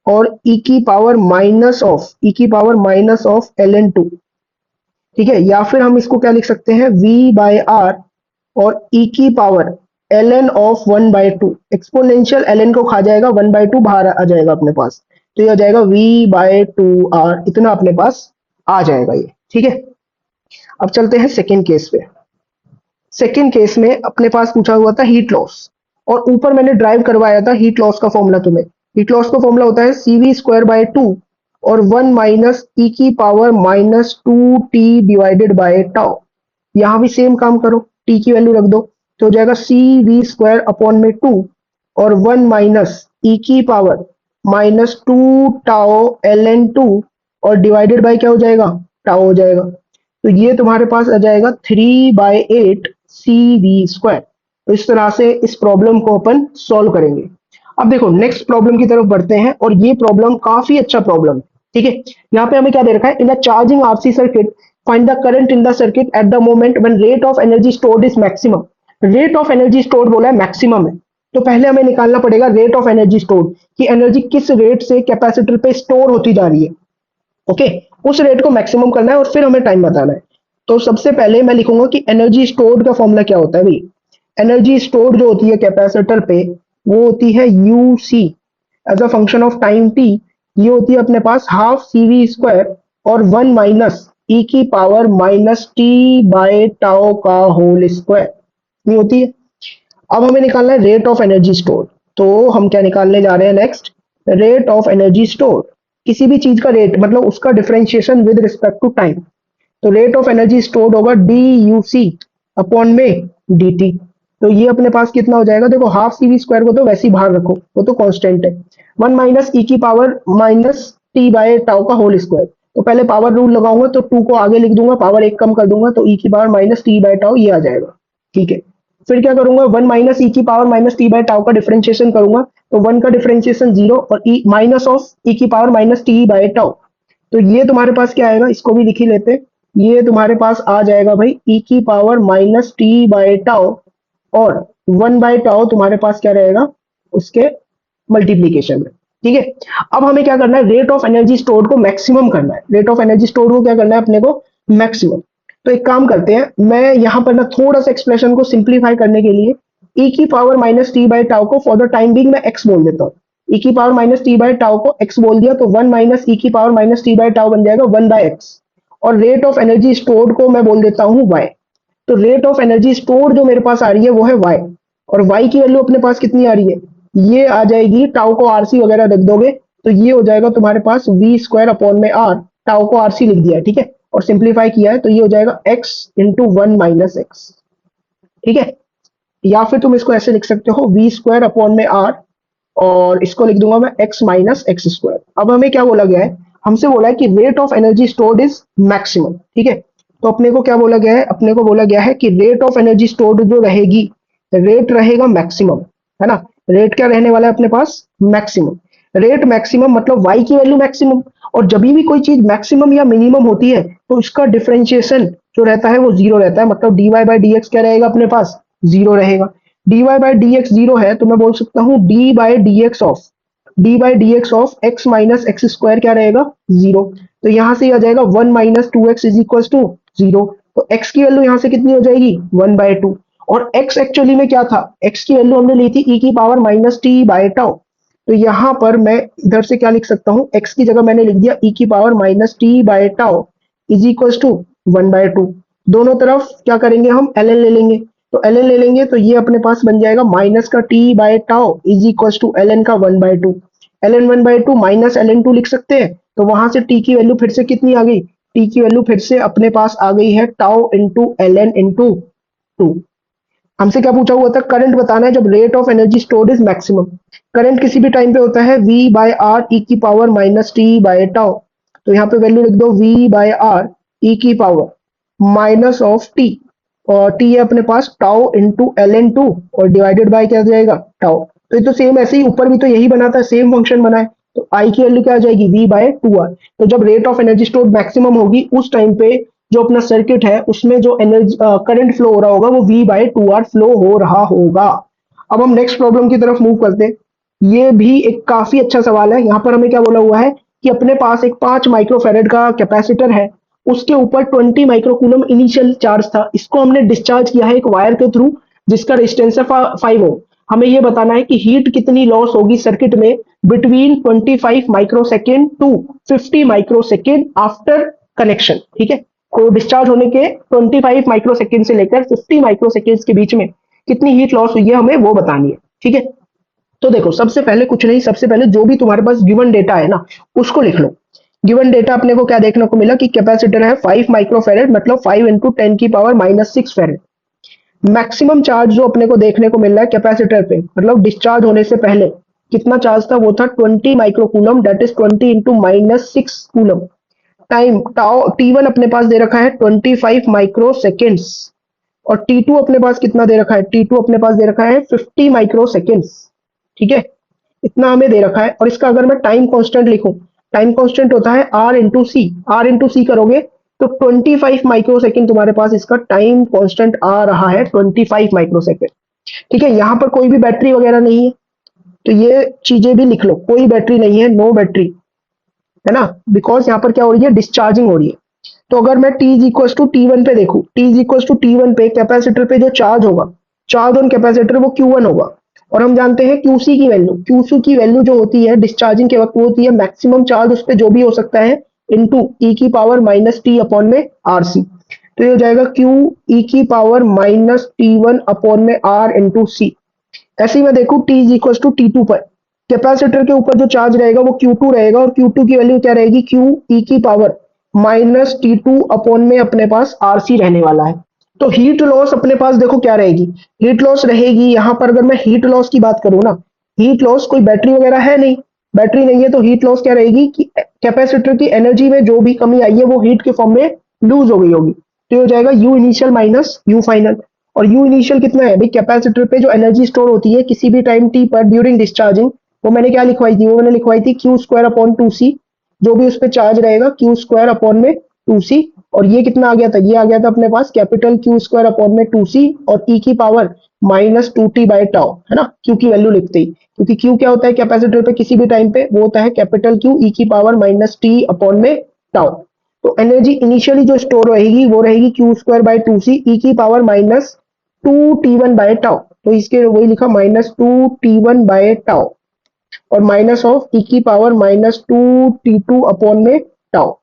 और e की पावर माइनस ऑफ, e की power minus of L N two. ठीक है, या फिर हम इसको क्या लिख सकते हैं v बाय आर और e की power L N of one by two. Exponential L N को खा जाएगा, वन बाय टू बाहर आ जाएगा अपने पास। तो ये हो जाएगा v बाय टू आर, इतना अपने पास आ जाएगा ये। ठीक है, अब चलते हैं सेकेंड केस पे। सेकेंड केस में अपने पास पूछा हुआ था हीट लॉस और ऊपर मैंने ड्राइव करवाया था हीट लॉस का फॉर्मूला तुम्हें। हीट लॉस का फॉर्मूला होता है C V square by to और वन माइनस ई की power minus two T divided by tau. यहां भी सेम काम करो, टी की वैल्यू रख दो तो हो जाएगा सी वी स्क्वायर अपॉन में टू और वन माइनस ई की power minus two tau L N two और डिवाइडेड बाय क्या हो जाएगा, टाउ हो जाएगा। तो ये तुम्हारे पास आ जाएगा three by eight C V square. तो इस तरह से इस प्रॉब्लम को अपन सॉल्व करेंगे। अब देखो नेक्स्ट प्रॉब्लम की तरफ बढ़ते हैं और ये प्रॉब्लम काफी अच्छा प्रॉब्लम है। ठीक है, यहाँ पे हमें क्या दे रखा है, in the charging RC circuit find the current in the circuit at the moment when rate of energy stored is maximum. Rate of energy stored बोला है मैक्सिमम है, तो पहले हमें निकालना पड़ेगा रेट ऑफ एनर्जी स्टोर्ड कि एनर्जी किस रेट से कैपेसिटर पे स्टोर होती जा रही है। ओके, उस रेट को मैक्सिमम करना है और फिर हमें टाइम बताना है। तो सबसे पहले मैं लिखूंगा कि एनर्जी स्टोर्ड का फॉर्मूला क्या होता है भाई। एनर्जी स्टोर्ड जो होती है कैपेसिटर पे वो होती है U C as a function of time T. ये होती है अपने पास हाफ सी वी स्क्वायर और वन माइनस ई की power minus T by tau का होल स्क्वायर, ये होती है। अब हमें निकालना है रेट ऑफ एनर्जी स्टोर। तो हम क्या निकालने जा रहे हैं next, rate of energy store. किसी भी चीज का रेट मतलब उसका differentiation with respect to time. तो रेट ऑफ एनर्जी स्टोर्ड होगा डी यू सी अपॉन में डी टी। तो ये अपने पास कितना हो जाएगा, देखो हाफ सी वी स्क्वायर को तो वैसे ही बाहर रखो, वो तो कांस्टेंट है। वन माइनस ई की power minus T by tau का होल स्क्वायर। तो पहले पावर रूल लगाऊंगा तो टू को आगे लिख दूंगा, पावर एक कम कर दूंगा तो ई की power minus T by tau ये आ जाएगा। ठीक है, फिर क्या करूंगा, वन माइनस ई की power minus T by tau का डिफरेंशिएशन करूंगा तो वन का डिफरेंशिएशन जीरो और ई माइनस ऑफ ई की power minus T by tau. तो ये तुम्हारे पास क्या आएगा, इसको भी लिख ही लेते हैं। ये तुम्हारे पास आ जाएगा भाई ई की power minus T by tau और वन बाय टाउ तुम्हारे पास क्या रहेगा उसके मल्टीप्लीकेशन में। ठीक है, अब हमें क्या करना है, रेट ऑफ एनर्जी स्टोर्ड को मैक्सिमम करना है। रेट ऑफ एनर्जी स्टोर्ड को क्या करना है अपने को, मैक्सिमम। तो एक काम करते हैं, मैं यहां पर ना थोड़ा सा एक्सप्रेशन को सिंप्लीफाई करने के लिए ई की power minus T by tau को फॉर द टाइम बिंग मैं एक्स बोल देता हूँ। ई की power minus T by tau को एक्स बोल दिया तो वन माइनस ई की power minus T by tau बन जाएगा वन बाय एक्स और रेट ऑफ एनर्जी स्टोर्ड को मैं बोल देता हूँ वाई। तो रेट ऑफ एनर्जी स्टोर्ड जो मेरे पास आ रही है वो है वाई और वाई की वैल्यू अपने पास कितनी आ रही है, ये आ जाएगी, टाउ को आरसी वगैरह रख दोगे तो ये हो जाएगा तुम्हारे पास वी स्क्वायर अपॉन में आर टाउ को आरसी लिख दिया है, ठीक है, और सिंप्लीफाई किया है, तो ये हो जाएगा x इंटू 1 - x, ठीक है। या फिर तुम इसको ऐसे लिख सकते हो वी स्क्वायर अपॉन में आर, और इसको लिख दूंगा मैं x माइनस एक्स स्क्वायर। अब हमें क्या बोला गया है, हमसे बोला है कि rate of energy stored is maximum, ठीक है। तो अपने को क्या बोला गया है, अपने को बोला गया है कि रेट ऑफ एनर्जी स्टोर्ड जो रहेगी, रेट रहेगा मैक्सिमम, है ना। रेट क्या रहने वाला है अपने पास, मैक्सिमम। रेट मैक्सिमम मतलब y की वैल्यू मैक्सिमम, और जब भी कोई चीज मैक्सिमम या मिनिमम होती है तो इसका डिफरेंशिएशन जो रहता है वो जीरो रहता है, मतलब dy बाई डी एक्स क्या रहेगा अपने पास, जीरो रहेगा। dy by D x zero है तो मैं बोल सकता हूँ d by D x of x minus x square क्या रहेगा, जीरो। तो यहां से आ जाएगा 1 - 2x is equal to zero. तो x की वैल्यू यहां से कितनी हो जाएगी, 1/2। और x एक्चुअली में क्या था, x की वैल्यू हमने ली थी e की power minus T by tau. तो यहाँ पर मैं इधर से क्या लिख सकता हूँ, x की जगह मैंने लिख दिया e की power minus T by tau is equal to 1/2। दोनों तरफ क्या करेंगे, हम ln ले लेंगे। तो ln ले लेंगे तो ये अपने पास बन जाएगा माइनस का t by tau is equal to ln का 1/2। ln 1/2 माइनस ln 2 लिख सकते हैं। तो वहां से t की वैल्यू फिर से कितनी आ गई, t की वैल्यू फिर से अपने पास आ गई है टाउ इंटू ln इंटू 2। हमसे क्या पूछा हुआ था, करंट बताना है जब rate of energy stored is maximum. Current किसी भी टाइम पे होता है v बाय आर ई की power minus T by tau. तो यहाँ पे वैल्यू लिख दो v बाय आर ई की पावर माइनस ऑफ टी, और टी है अपने पास टाउ इंटू ln 2, और डिवाइडेड बाय क्या जाएगा, टाउ। तो ये तो सेम ऐसे ही ऊपर भी तो यही बना था, सेम फंक्शन बना है। तो आई की वैल्यू क्या आ जाएगी, v/2r। तो जब rate of energy store maximum होगी उस टाइम पे जो अपना सर्किट है उसमें जो एनर्जी करंट फ्लो हो रहा होगा वो v/2r फ्लो हो रहा होगा। अब हम नेक्स्ट प्रॉब्लम की तरफ मूव करते हैं। ये भी एक काफी अच्छा सवाल है। यहाँ पर हमें क्या बोला हुआ है कि अपने पास एक 5 माइक्रोफेरेड का कैपेसिटर है, उसके ऊपर 20 माइक्रोकूलम इनिशियल चार्ज था। इसको हमने डिस्चार्ज किया है एक वायर के थ्रू जिसका रेजिस्टेंस है 5 ओम। हमें यह बताना है कि हीट कितनी लॉस होगी सर्किट में between 25 microsecond to 50 microsecond after connection, ठीक है। तो डिस्चार्ज होने के 25 माइक्रोसेकेंड से लेकर 50 माइक्रोसेकेंड के बीच में कितनी हीट लॉस हुई है हमें वो बतानी है, ठीक है। तो देखो सबसे पहले कुछ नहीं, सबसे पहले जो भी तुम्हारे पास गिवन डेटा है ना उसको लिख लो। गिवन डेटा अपने को क्या देखने को मिला कि कैपेसिटर है 5 माइक्रोफेरेड, मतलब 5 इंटू 10 की पावर माइनस 6 फेरेड। मैक्सिमम चार्ज जो अपने को देखने को मिल रहा है कैपेसिटर पे, मतलब डिस्चार्ज होने से पहले कितना चार्ज था, वो था 20 microcoulomb, that is 20 into minus 6 coulomb. Time tau T1 अपने पास दे रखा है 25 माइक्रो सेकेंड्स, और T2 अपने पास कितना दे रखा है, T2 अपने पास दे रखा है 50 माइक्रो सेकेंड्स, ठीक है। इतना हमें दे रखा है। और इसका अगर मैं टाइम कांस्टेंट लिखूं, टाइम कांस्टेंट होता है R into C. R into C करोगे तो 25 माइक्रो सेकेंड तुम्हारे पास इसका टाइम कांस्टेंट आ रहा है, 25 माइक्रो सेकेंड, ठीक है। यहाँ पर कोई भी बैटरी वगैरह नहीं है तो ये चीजें भी लिख लो, कोई बैटरी नहीं है, नो बैटरी, है ना, बिकॉज यहाँ पर क्या हो रही है, डिस्चार्जिंग हो रही है। तो अगर मैं t is equal to T1 पे देखूं, t is equal to T1 पे कैपेसिटर पे जो चार्ज होगा, चार्ज ऑन कैपेसिटर वो Q1 होगा। और हम जानते हैं QC की वैल्यू, QC की वैल्यू जो होती है डिस्चार्जिंग के वक्त वो होती है मैक्सिमम चार्ज उस पर जो भी हो सकता है इनटू e की पावर माइनस टी अपॉन में RC। तो ये हो जाएगा Q e की पावर माइनस T1 अपॉन में R इंटू सी। ऐसे ही मैं देखूं t is equal to T2 पर, कैपेसिटर के ऊपर जो चार्ज रहेगा वो Q2 रहेगा, और Q2 की वैल्यू क्या रहेगी, Q e की पावर माइनस T2 अपॉन में अपने पास RC रहने वाला है। तो हीट लॉस अपने पास देखो क्या रहेगी, हीट लॉस रहेगी यहाँ पर, अगर मैं हीट लॉस की बात करूँ ना, हीट लॉस कोई बैटरी वगैरह है नहीं, बैटरी नहीं है, तो हीट लॉस क्या रहेगी कि कैपेसिटर की एनर्जी में जो भी कमी आई है वो हीट के फॉर्म में लूज हो गई होगी। तो ये हो जाएगा you initial minus you final. और यू इनिशियल कितना है भाई, कैपेसिटर पे जो एनर्जी स्टोर होती है किसी भी टाइम टी पर ड्यूरिंग डिस्चार्जिंग, वो मैंने क्या लिखवाई थी, वो मैंने लिखवाई थी क्यू स्क्वायर अपॉन 2C। जो भी उस पर चार्ज रहेगा क्यू स्क्वायर अपॉन में 2C। और ये कितना आ गया था, ये आ गया था अपने पास कैपिटल क्यू स्क्वायर अपॉन में 2C और ई की power minus 2T by tau, है ना, क्यू की वैल्यू लिखते ही, क्योंकि क्यू क्या होता है कैपेसिटर पे किसी भी टाइम पे, वो होता है कैपिटल क्यू ई की पावर माइनस टी अपॉन में टाउ। तो एनर्जी इनिशियली जो स्टोर रहेगी वो रहेगी क्यू स्क्वायर बाई 2C ई की power minus 2T1 bye tau. तो इसके वही लिखा माइनस 2T1 बाय टाउ, और माइनस ऑफ ई की पावर माइनस 2T2 अपॉन में टाउ।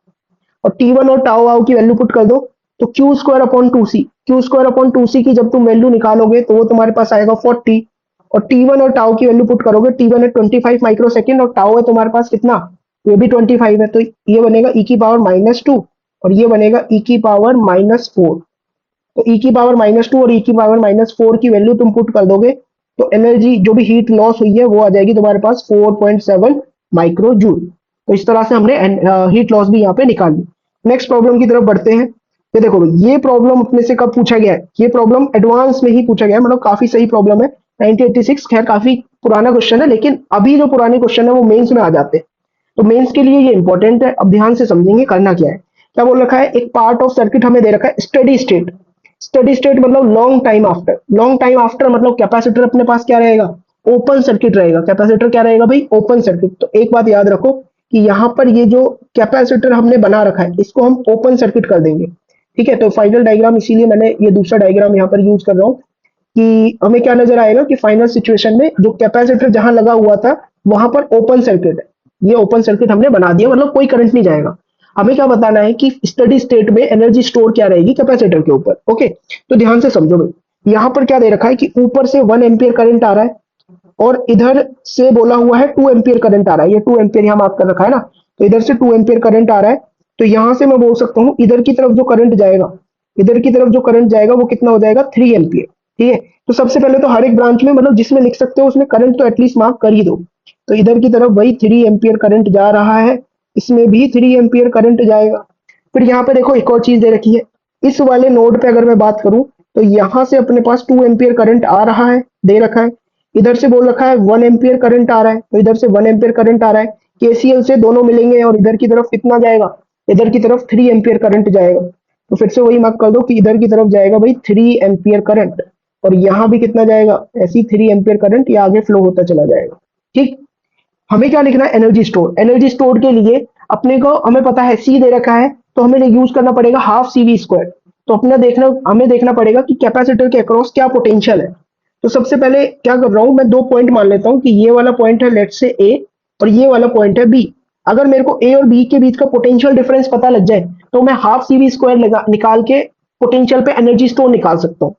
और T1 और टाउ वाउ की वैल्यू पुट कर दो, तो Q square upon 2C, Q square upon 2C की जब तुम वैल्यू निकालोगे तो वो तुम्हारे पास आएगा 40। और T1 और टाउ की वैल्यू पुट करोगे, T1 है 25 माइक्रो सेकेंड और टाउ है तुम्हारे पास कितना ये भी 25 है, तो ये बनेगा ई की पावर -2 और ये बनेगा ई की पावर -4। तो ई की पावर -2 और ई की पावर -4 की वैल्यू तुम पुट कर दोगे तो एनर्जी जो भी हीट लॉस हुई है वो आ जाएगी तुम्हारे पास 4.7 माइक्रो जूल। तो इस तरह से हमने हीट लॉस भी यहाँ पे निकाल ली। नेक्स्ट प्रॉब्लम की तरफ बढ़ते हैं। ये देखो ये प्रॉब्लम अपने से कब पूछा गया है, ये प्रॉब्लम एडवांस में ही पूछा गया है, मतलब काफी सही प्रॉब्लम है 1986। खैर काफी पुराना क्वेश्चन है, लेकिन अभी जो पुराने क्वेश्चन है वो मेंस में आ जाते हैं, तो मेंस के लिए ये इंपॉर्टेंट है। अब ध्यान से समझेंगे करना क्या है। क्या बोल रखा है, एक पार्ट ऑफ सर्किट हमें दे रखा है स्टडी स्टेट। स्टडी स्टेट मतलब long time after, long time after मतलब कैपेसिटर अपने पास क्या रहेगा, ओपन सर्किट रहेगा। कैपेसिटर क्या रहेगा भाई, ओपन सर्किट। तो एक बात याद रखो कि यहाँ पर ये जो कैपेसिटर हमने बना रखा है इसको हम ओपन सर्किट कर देंगे, ठीक है। तो फाइनल डायग्राम, इसीलिए मैंने ये दूसरा डायग्राम यहाँ पर यूज कर रहा हूँ कि हमें क्या नजर आएगा कि फाइनल सिचुएशन में जो कैपेसिटर जहां लगा हुआ था वहां पर ओपन सर्किट है, ये ओपन सर्किट हमने बना दिया, मतलब कोई करंट नहीं जाएगा। हमें क्या बताना है कि स्टडी स्टेट में एनर्जी स्टोर क्या रहेगी कैपेसिटर के ऊपर। ओके, तो ध्यान से समझो भाई, यहाँ पर क्या दे रखा है कि ऊपर से 1 एम्पियर करंट आ रहा है और इधर से बोला हुआ है 2 एम्पियर करंट आ रहा है। ये 2 एम्पियर यहाँ मार्क कर रखा है ना, तो इधर से 2 एम्पियर करंट आ रहा है। तो यहां से मैं बोल सकता हूँ इधर की तरफ जो करंट जाएगा, इधर की तरफ जो करंट जाएगा वो कितना हो जाएगा, 3 एम्पियर। ठीक है, तो सबसे पहले तो हर एक ब्रांच में मतलब जिसमें लिख सकते हो उसमें करंट तो एटलीस्ट मार्क कर ही दो। तो इधर की तरफ वही 3 एम्पियर करंट जा रहा है, इसमें भी 3 एम्पियर करंट जाएगा। फिर यहाँ पे देखो एक और चीज दे रखी है, इस वाले नोड पे अगर मैं बात करूं तो यहाँ से अपने पास 2 एम्पियर करंट आ रहा है, दे रखा है। इधर से बोल रखा है 1 एम्पियर करंट आ रहा है, तो इधर से 1 एम्पियर करंट आ रहा है। केसीएल से दोनों मिलेंगे और इधर की तरफ कितना जाएगा, इधर की तरफ 3 एम्पियर करंट जाएगा। तो फिर से वही मार्क कर दो कि इधर की तरफ जाएगा भाई 3 एम्पियर करंट, और यहाँ भी कितना जाएगा, ऐसी 3 एम्पियर करंट ये आगे फ्लो होता चला जाएगा। ठीक, हमें क्या लिखना है, एनर्जी स्टोर। एनर्जी स्टोर के लिए अपने को हमें पता है सी दे रखा है, तो हमें यूज करना पड़ेगा हाफ सी वी स्क्वायर। तो अपना देखना, हमें देखना पड़ेगा कि कैपेसिटर के अक्रॉस क्या पोटेंशियल है। तो सबसे पहले क्या कर रहा हूं मैं, दो पॉइंट मान लेता हूं कि ये वाला पॉइंट है लेट से ए और ये वाला पॉइंट है बी। अगर मेरे को ए और बी के बीच का पोटेंशियल डिफरेंस पता लग जाए तो मैं हाफ सी वी स्क्वायर निकाल के पोटेंशियल पे एनर्जी स्टोर निकाल सकता हूँ।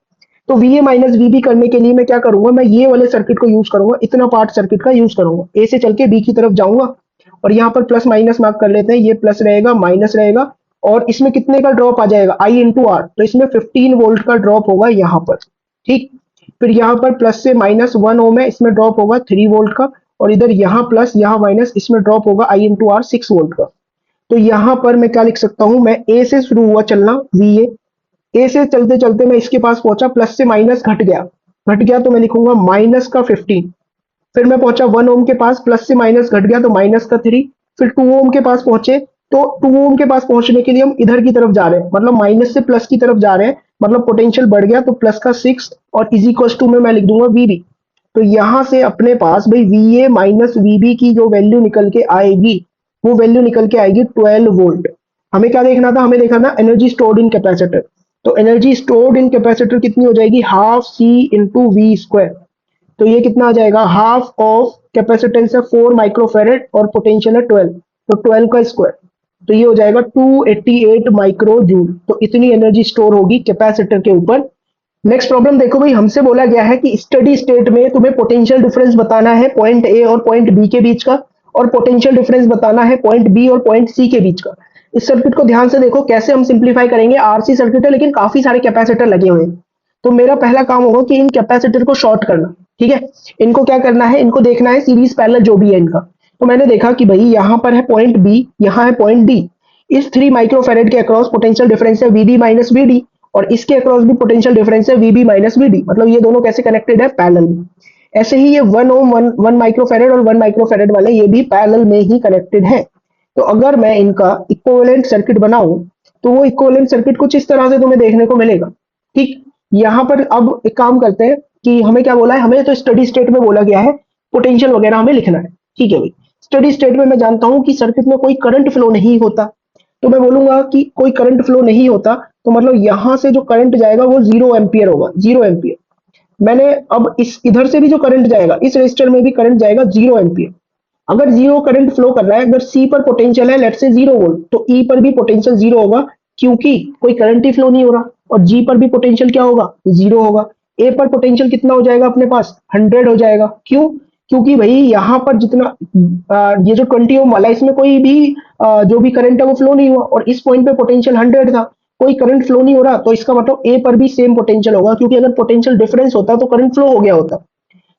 तो V A minus V B करने के लिए मैं क्या करूंगा, मैं ये वाले सर्किट को यूज करूंगा, इतना पार्ट सर्किट का यूज करूंगा। ए से चल के बी की तरफ जाऊंगा और यहाँ पर प्लस माइनस मार्क कर लेते हैं, ये प्लस रहेगा माइनस रहेगा और इसमें कितने का ड्रॉप आ जाएगा, आई इंटू आर। तो इसमें 15 वोल्ट का ड्रॉप होगा यहाँ पर। ठीक, फिर यहाँ पर प्लस से -1 ओम है, इसमें ड्रॉप होगा 3 वोल्ट का, और इधर यहाँ प्लस यहाँ माइनस, इसमें ड्रॉप होगा आई इंटू आर 6 वोल्ट का। तो यहाँ पर मैं क्या लिख सकता हूँ, मैं ए से शुरू हुआ चलना वी ए से चलते चलते मैं इसके पास पहुंचा, प्लस से माइनस घट गया तो मैं लिखूंगा माइनस का 15। फिर मैं पहुंचा 1 ओम के पास, प्लस से माइनस घट गया तो माइनस का 3। फिर 2 ओम के पास पहुंचे, तो 2 ओम के पास पहुंचने के लिए हम इधर की तरफ जा रहे हैं, मतलब माइनस से प्लस की तरफ जा रहे हैं, मतलब पोटेंशियल बढ़ गया तो प्लस का 6 और इज इक्वल टू में मैं लिख दूंगा वीबी। तो यहां से अपने पास भाई वी ए माइनस वीबी की जो वैल्यू निकल के आएगी वो वैल्यू निकल के आएगी 12 वोल्ट। हमें क्या देखना था, हमें देखना था एनर्जी स्टोर्ड इन कैपेसिटर। तो एनर्जी स्टोर्ड इन कैपेसिटर कितनी हो जाएगी, half C into V square. तो ये कितना आ जाएगा, हाफ ऑफ कैपेसिटेंस है 4 माइक्रोफेरेड और पोटेंशियल है 12, तो 12 का स्क्वायर, तो ये हो जाएगा 288 माइक्रो जूल। तो इतनी एनर्जी स्टोर होगी कैपेसिटर के ऊपर। नेक्स्ट प्रॉब्लम देखो भाई, हमसे बोला गया है कि स्टडी स्टेट में तुम्हें पोटेंशियल डिफरेंस बताना है पॉइंट ए और पॉइंट बी के बीच का, और पोटेंशियल डिफरेंस बताना है पॉइंट बी और पॉइंट सी के बीच का। इस सर्किट को ध्यान से देखो कैसे हम सिंप्लीफाई करेंगे। आरसी सर्किट है लेकिन काफी सारे कैपेसिटर लगे हुए हैं, तो मेरा पहला काम होगा कि इन कैपेसिटर को शॉर्ट करना। ठीक है, इनको क्या करना है, इनको देखना है सीरीज पैरेलल जो भी है इनका। तो मैंने देखा कि भाई यहाँ पर है पॉइंट बी, यहाँ है पॉइंट डी। इस 3 माइक्रोफेरेड के अक्रॉस पोटेंशियल डिफरेंस है वीबी माइनस वीडी, और इसके अक्रॉस भी पोटेंशियल डिफरेंस है वीबी माइनस वीडी, मतलब ये दोनों कैसे कनेक्टेड है, पैरेलल में। ऐसे ही ये 1 ओम 1 माइक्रोफेरेड और 1 माइक्रोफेरेड वाले ये भी पैरेलल में ही कनेक्टेड है। तो अगर मैं इनका इक्विवेलेंट सर्किट बनाऊं तो वो इक्विवेलेंट सर्किट कुछ इस तरह से तुम्हें देखने को मिलेगा। ठीक, यहाँ पर अब एक काम करते हैं कि हमें क्या बोला है, हमें तो स्टडी स्टेट में बोला गया है पोटेंशियल वगैरह हमें लिखना है। ठीक है भाई, स्टडी स्टेट में मैं जानता हूं कि सर्किट में कोई करंट फ्लो नहीं होता, तो मैं बोलूंगा कि कोई करंट फ्लो नहीं होता, तो मतलब यहां से जो करंट जाएगा वो 0 एम्पियर होगा, 0 एम्पियर। मैंने अब इस इधर से भी जो करंट जाएगा इस रजिस्टर में भी करंट जाएगा 0 एम्पियर। अगर जीरो करंट फ्लो कर रहा है, अगर सी पर पोटेंशियल है लेट से 0 वोल्ट, तो ई पर भी पोटेंशियल 0 होगा, क्योंकि कोई करंट ही फ्लो नहीं हो रहा। और जी पर भी पोटेंशियल क्या होगा, 0 होगा। ए पर पोटेंशियल कितना हो जाएगा अपने पास, 100 हो जाएगा। क्यों, क्योंकि भाई यहाँ पर जितना ये जो 20 ओम वाला है, इसमें कोई भी जो भी करंट है वो फ्लो नहीं हुआ, और इस पॉइंट पे पोटेंशियल 100 था, कोई करंट फ्लो नहीं हो रहा, तो इसका मतलब ए पर भी सेम पोटेंशियल होगा, क्योंकि अगर पोटेंशियल डिफरेंस होता तो करंट फ्लो हो गया होता।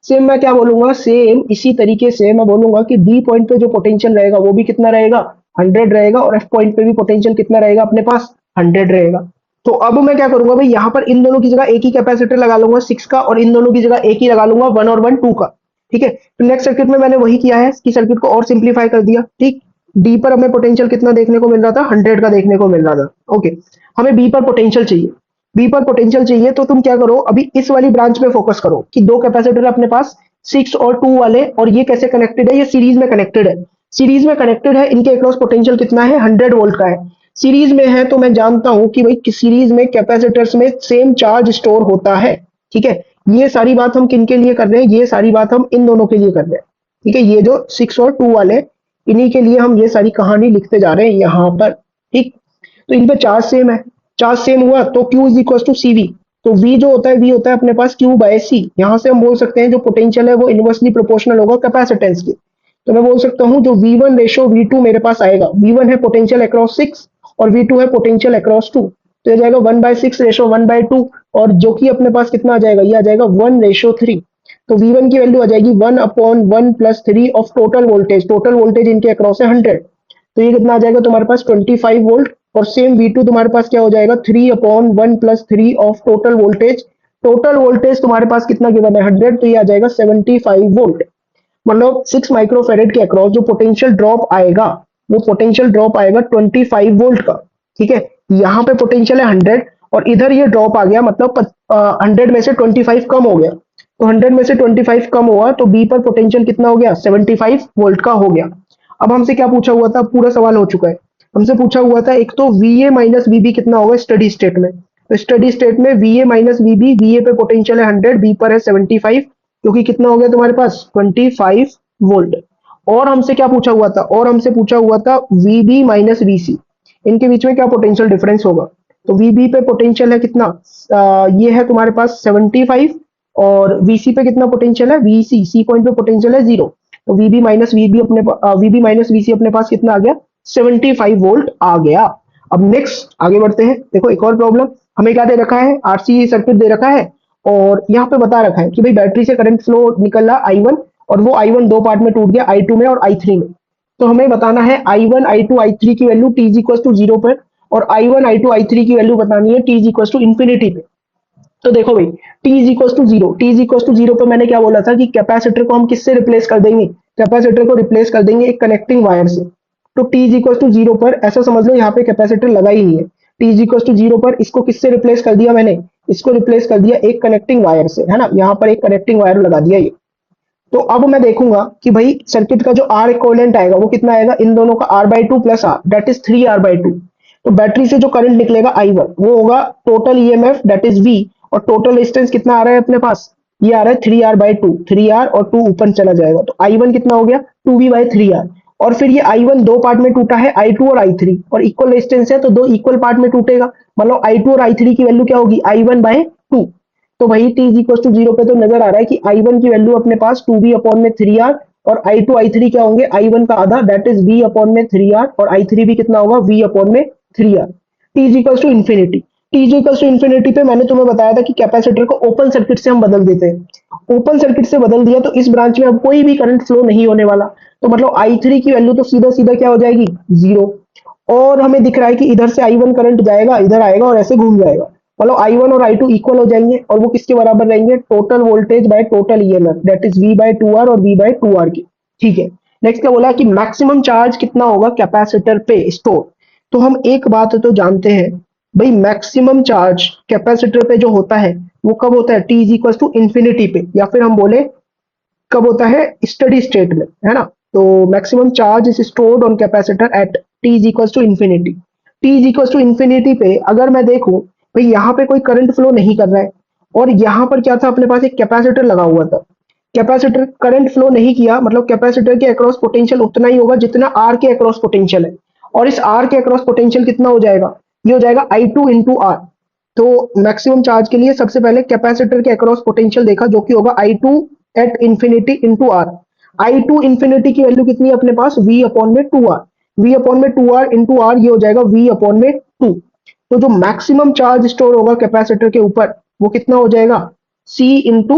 सेम मैं क्या बोलूंगा, सेम इसी तरीके से मैं बोलूंगा कि डी पॉइंट पे जो पोटेंशियल रहेगा वो भी कितना रहेगा, 100 रहेगा, और एफ पॉइंट पे भी पोटेंशियल कितना रहेगा अपने पास, 100 रहेगा। तो अब मैं क्या करूंगा भाई, यहाँ पर इन दोनों की जगह एक ही कैपेसिटर लगा लूंगा 6 का, और इन दोनों की जगह एक ही लगा लूंगा 1 और 1 2 का। ठीक है, तो नेक्स्ट सर्किट में मैंने वही किया है कि सर्किट को और सिंप्लीफाई कर दिया। ठीक, डी पर हमें पोटेंशियल कितना देखने को मिल रहा था, 100 का देखने को मिल रहा था। ओके, हमें बी पर पोटेंशियल चाहिए। बी पर पोटेंशियल चाहिए तो तुम क्या करो, अभी इस वाली ब्रांच में फोकस करो कि दो कैपेसिटर है अपने पास, 6 और 2 वाले, और ये कैसे कनेक्टेड है, ये सीरीज में कनेक्टेड है। सीरीज में कनेक्टेड है, इनके अक्रॉस पोटेंशियल कितना है, 100 वोल्ट का है। सीरीज में है तो मैं जानता हूं कि भाई सीरीज में कैपेसिटर्स में सेम चार्ज स्टोर होता है। ठीक है, ये सारी बात हम किन के लिए कर रहे हैं, ये सारी बात हम इन दोनों के लिए कर रहे हैं। ठीक है, ये जो 6 और 2 वाले, इन्हीं के लिए हम ये सारी कहानी लिखते जा रहे हैं यहाँ पर। ठीक, तो इन पे चार्ज सेम है, चार्ज सेम हुआ तो Q is equal to C V. तो V जो होता है, V होता है अपने पास Q बाय C। यहाँ से हम बोल सकते हैं जो पोटेंशियल है वो इनवर्सली प्रोपोर्शनल होगा कैपेसिटेंस के। तो मैं बोल सकता हूँ जो V1 रेशो V2 मेरे पास आएगा, V1 है पोटेंशियल अक्रॉस 6 और V2 है पोटेंशियल अक्रॉस 2, तो ये जाएगा 1/6 रेशो 1/2, और जो कि अपने पास कितना आ जाएगा, ये आ जाएगा 1:3। तो V1 की वैल्यू आ जाएगी 1/1 plus 3 of total voltage. Total voltage इनके अक्रॉस है 100, तो ये कितना आ जाएगा तुम्हारे पास 25 वोल्ट। और सेम V2 तुम्हारे पास क्या हो जाएगा, 3/1 plus 3 of total voltage. Total voltage तुम्हारे पास कितना गिवन है, 100, तो ये आ जाएगा 75 वोल्ट। मतलब 6 माइक्रोफेरेड के अक्रॉस जो पोटेंशियल ड्रॉप आएगा, वो पोटेंशियल ड्रॉप आएगा 25 वोल्ट का। ठीक है, यहाँ पे पोटेंशियल है 100 और इधर ये ड्रॉप आ गया, मतलब 100 में से 25 कम हो गया, तो 100 में से 25 कम हुआ तो बी पर पोटेंशियल कितना हो गया, 75 वोल्ट का हो गया। अब हमसे क्या पूछा हुआ था, पूरा सवाल हो चुका है। हमसे पूछा हुआ था एक तो VA माइनस VB कितना होगा स्टडी स्टेट में। तो स्टडी स्टेट में VA माइनस VB, VA पे पोटेंशियल है 100, B पर है 75, क्योंकि कितना हो गया तुम्हारे पास 25 वोल्ट। और हमसे क्या पूछा हुआ था, और हमसे पूछा हुआ था VB माइनस VC, इनके बीच में क्या पोटेंशियल डिफरेंस होगा। तो VB पे पोटेंशियल है कितना, ये है तुम्हारे पास 75, और VC पे कितना पोटेंशियल है, VC सी पॉइंट पे पोटेंशियल है 0, तो VB माइनस VB अपने VB माइनस VC अपने पास कितना आ गया, 75 वोल्ट आ गया। अब नेक्स्ट आगे बढ़ते हैं। देखो एक और प्रॉब्लम, हमें क्या दे रखा है, आरसी सर्किट दे रखा है, और यहाँ पे बता रखा है कि भाई बैटरी से करंट फ्लो निकल रहा I1, और वो I1 दो पार्ट में टूट गया, I2 में और I3 में। तो हमें बताना है I1 I2 I3 की वैल्यू t इक्वल टू 0 पर, और I1 I2 I3 की वैल्यू बतानी है t इक्वल टू इंफिनिटी पे। तो देखो भाई, t is equal to zero, T is equal to zero पे मैंने क्या बोला था कि कैपेसिटर को हम किससे रिप्लेस कर देंगे, कैपेसिटर को रिप्लेस कर देंगे एक कनेक्टिंग वायर से। तो t is equal to zero पर ऐसा समझ लो यहाँ पे कैपेसिटर लगा ही नहीं है, t is equal to zero पर इसको किससे रिप्लेस कर दिया मैंने, इसको रिप्लेस कर दिया एक कनेक्टिंग वायर से, है ना, यहाँ पर एक कनेक्टिंग वायर लगा दिया ये। तो अब मैं देखूंगा कि भाई सर्किट का जो आर इक्विवेलेंट आएगा वो कितना आएगा, इन दोनों का R/2 plus are, that is 3R/2। तो बैटरी से जो करंट निकलेगा I1 वो होगा total EMF that is V, और टोटल रेजिस्टेंस कितना आ रहा है अपने पास, ये आ रहा है 3R/2, 3R और 2 ऊपर चला जाएगा, तो I1 कितना हो गया 2V/3R। और फिर ये I1 दो पार्ट में टूटा है, I2 और I3, और इक्वल रेजिस्टेंस है तो दो इक्वल पार्ट में टूटेगा, मतलब I2 और I3 की वैल्यू क्या होगी, I1/2। तो वही t is equal to zero पे तो नजर आ रहा है कि I1 की वैल्यू अपने पास 2V/3R, और I2 I3 क्या होंगे, I1 का आधा दैट इज V/3R, और I3 भी कितना होगा V/3R। t is equal to infinity, t is equal to infinity पे मैंने तुम्हें बताया था कि कैपेसिटर को ओपन सर्किट से हम बदल देते हैं। ओपन सर्किट से बदल दिया तो इस ब्रांच में अब कोई भी करंट फ्लो नहीं होने वाला, तो मतलब I3 की वैल्यू तो सीधा सीधा क्या हो जाएगी, जीरो। और हमें दिख रहा है कि इधर से I1 करंट जाएगा, इधर आएगा और ऐसे घूम जाएगा, मतलब I1 और I2 इक्वल हो जाएंगे, और वो किसके बराबर रहेंगे, total voltage by total EMF that is V/2R और V/2R की। ठीक है, नेक्स्ट क्या बोला कि मैक्सिमम चार्ज कितना होगा कैपेसिटर पे स्टोर। तो हम एक बात तो जानते हैं भाई, मैक्सिमम चार्ज कैपेसिटर पे जो होता है वो कब होता है, t is equal to infinity पे, या फिर हम बोले कब होता है, स्टडी स्टेट में, है ना। तो maximum charge is stored on capacitor at t is equal to infinity. t is equal to infinity पे अगर मैं देखूं भाई, यहाँ पे कोई करंट फ्लो नहीं कर रहा है, और यहाँ पर क्या था अपने पास, एक कैपेसिटर लगा हुआ था। कैपेसिटर करंट फ्लो नहीं किया, मतलब कैपेसिटर के अक्रॉस पोटेंशियल उतना ही होगा जितना आर के अक्रॉस पोटेंशियल है, और इस आर के अक्रॉस पोटेंशियल कितना हो जाएगा, ये हो जाएगा I2 इंटू आर। तो मैक्सिमम चार्ज के लिए सबसे पहले कैपेसिटर के अक्रॉस पोटेंशियल देखा, जो कि होगा I2 at infinity into R. I two infinity की वैल्यू कितनी है अपने पास, v अपॉन में 2r, v अपॉन में 2r इंटू आर, ये हो जाएगा v अपॉन में 2। तो जो मैक्सिमम चार्ज स्टोर होगा कैपेसिटर के ऊपर वो कितना हो जाएगा, c into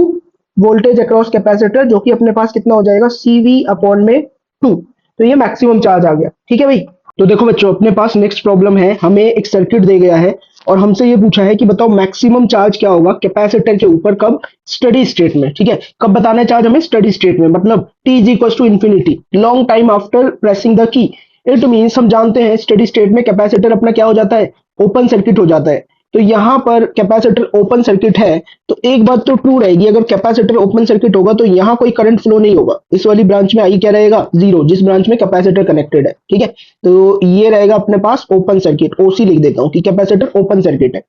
voltage across capacitor, जो कि अपने पास कितना हो जाएगा, cv अपॉन में 2। तो ये मैक्सिमम चार्ज आ गया, ठीक है भाई। तो देखो बच्चों, अपने पास नेक्स्ट प्रॉब्लम है, हमें एक सर्किट दे गया है और हमसे ये पूछा है कि बताओ मैक्सिमम चार्ज क्या होगा कैपेसिटर के ऊपर, कब, स्टडी स्टेट में। ठीक है, कब बताना है चार्ज हमें, स्टडी स्टेट में, मतलब t is equal to infinity, long time after pressing the key. It means हम जानते हैं स्टडी स्टेट में कैपेसिटर अपना क्या हो जाता है, ओपन सर्किट हो जाता है। तो यहाँ पर कैपेसिटर ओपन सर्किट है, तो एक बात तो ट्रू रहेगी, अगर कैपेसिटर ओपन सर्किट होगा तो यहाँ कोई करंट फ्लो नहीं होगा, इस वाली ब्रांच में आई क्या रहेगा, जीरो, जिस ब्रांच में कैपेसिटर कनेक्टेड है। ठीक है, तो ये रहेगा अपने पास ओपन सर्किट, ओसी लिख देता हूँ कि कैपेसिटर ओपन सर्किट है।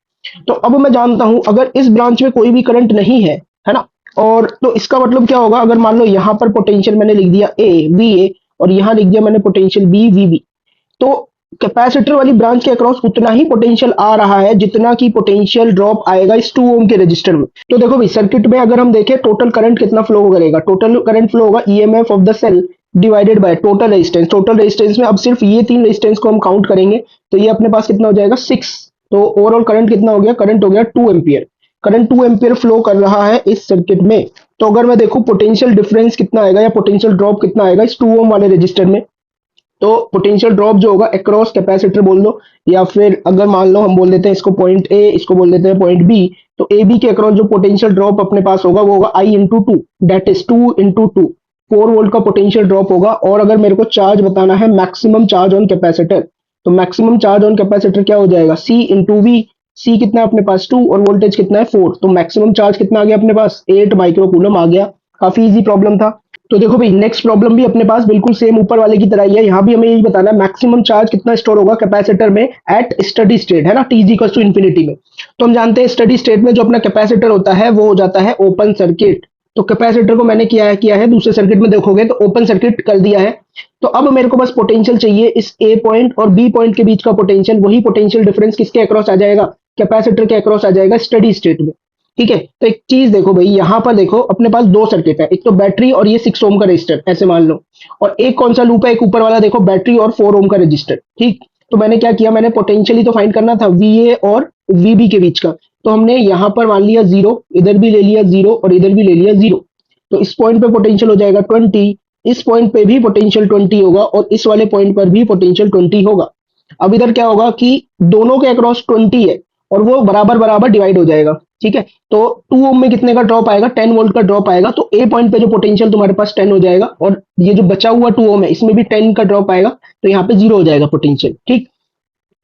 तो अब मैं जानता हूं अगर इस ब्रांच में कोई भी करंट नहीं है ना, और तो इसका मतलब क्या होगा, अगर मान लो यहाँ पर पोटेंशियल मैंने लिख दिया ए वी ए और यहाँ लिख दिया मैंने पोटेंशियल बी वी बी, तो कैपेसिटर वाली ब्रांच के अक्रॉस उतना ही पोटेंशियल आ रहा है जितना की पोटेंशियल ड्रॉप आएगा इस 2 ओम के रजिस्टर में। तो देखो भाई, सर्किट में अगर हम देखें टोटल करंट कितना फ्लो करेगा, टोटल करंट फ्लो होगा EMF of the cell divided by total resistance. Total resistance में अब सिर्फ ये 3 रेजिस्टेंस को हम काउंट करेंगे, तो ये अपने पास कितना हो जाएगा, 6। तो ओवरऑल करंट कितना हो गया, करंट हो गया 2 एम्पियर। करंट 2 एम्पियर फ्लो कर रहा है इस सर्किट में। तो अगर मैं देखूं पोटेंशियल डिफरेंस कितना आएगा या पोटेंशियल ड्रॉप कितना आएगा इस 2 ओम वाले रजिस्टर में, तो पोटेंशियल ड्रॉप जो होगा अक्रॉस कैपेसिटर बोल दो, या फिर अगर मान लो हम बोल देते हैं इसको पॉइंट ए, इसको बोल देते हैं पॉइंट बी, तो ए बी के अक्रॉस जो पोटेंशियल ड्रॉप अपने पास होगा वो होगा I into two, that is 2 into 2, 4 volt का पोटेंशियल ड्रॉप होगा। और अगर मेरे को चार्ज बताना है मैक्सिमम चार्ज ऑन कैपेसिटर, तो मैक्सिमम चार्ज ऑन कैपेसिटर क्या हो जाएगा, सी इंटू वी, सी कितना है अपने पास 2 और वोल्टेज कितना है 4, तो मैक्सिमम चार्ज कितना आ गया अपने पास, 8 माइक्रो कूलम आ गया। काफी इजी प्रॉब्लम था। तो देखो भाई, नेक्स्ट प्रॉब्लम भी अपने पास बिल्कुल सेम ऊपर वाले की तरह ही है, यहाँ भी हमें यही बताना है मैक्सिमम चार्ज कितना स्टोर होगा कैपेसिटर में एट स्टडी स्टेट, है ना, T is equal to infinity में। तो हम जानते हैं स्टडी स्टेट में जो अपना कैपेसिटर होता है वो हो जाता है ओपन सर्किट। तो कैपेसिटर को मैंने किया है दूसरे सर्किट में देखोगे तो ओपन सर्किट कर दिया है। तो अब मेरे को बस पोटेंशियल चाहिए, इस ए पॉइंट और बी पॉइंट के बीच का पोटेंशियल, वही पोटेंशियल डिफरेंस किसके अक्रॉस आ जाएगा, कैपेसिटर के अक्रॉस आ जाएगा स्टडी स्टेट में। ठीक है, तो एक चीज देखो भाई, यहाँ पर देखो अपने पास 2 सर्किट है, एक तो बैटरी और ये 6 ओम का रजिस्टर ऐसे मान लो, और एक कौन सा लूप है, एक ऊपर वाला देखो बैटरी और 4 ओम का रजिस्टर। ठीक, तो मैंने क्या किया, मैंने पोटेंशियली तो फाइंड करना था वीए और वीबी के बीच का, तो हमने यहाँ पर मान लिया 0, इधर भी ले लिया 0 और इधर भी ले लिया 0। तो इस पॉइंट पे पोटेंशियल हो जाएगा 20, इस पॉइंट पे भी पोटेंशियल 20 होगा और इस वाले पॉइंट पर भी पोटेंशियल 20 होगा। अब इधर क्या होगा कि दोनों के अक्रॉस 20 है और वो बराबर बराबर डिवाइड हो जाएगा। ठीक है, तो 2 ओम में कितने का ड्रॉप आएगा, 10 वोल्ट का ड्रॉप आएगा, तो ए पॉइंट पे जो पोटेंशियल तुम्हारे पास 10 हो जाएगा और ये जो बचा हुआ 2 ओम है इसमें भी 10 का ड्रॉप आएगा, तो यहाँ पे 0 हो जाएगा पोटेंशियल। ठीक,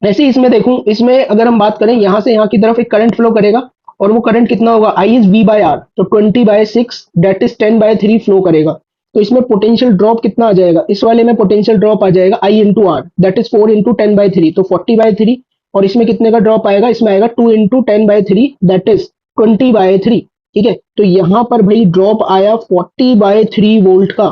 ऐसे ही इसमें देखूं, इसमें अगर हम बात करें यहाँ से यहाँ की तरफ एक करंट फ्लो करेगा और वो करंट कितना होगा, I is we by are, तो 20/6 दैट इज 10/3 फ्लो करेगा। तो इसमें पोटेंशियल ड्रॉप कितना आ जाएगा, इस वाले में पोटेंशियल ड्रॉप आ जाएगा I into R, that is 4 into 10/3, तो 40/3। और इसमें कितने का ड्रॉप आएगा, इसमें आएगा 2 इंटू 10/3 दैट इज 20/3। ठीक है, तो यहाँ पर भाई ड्रॉप आया 40/3 वोल्ट का,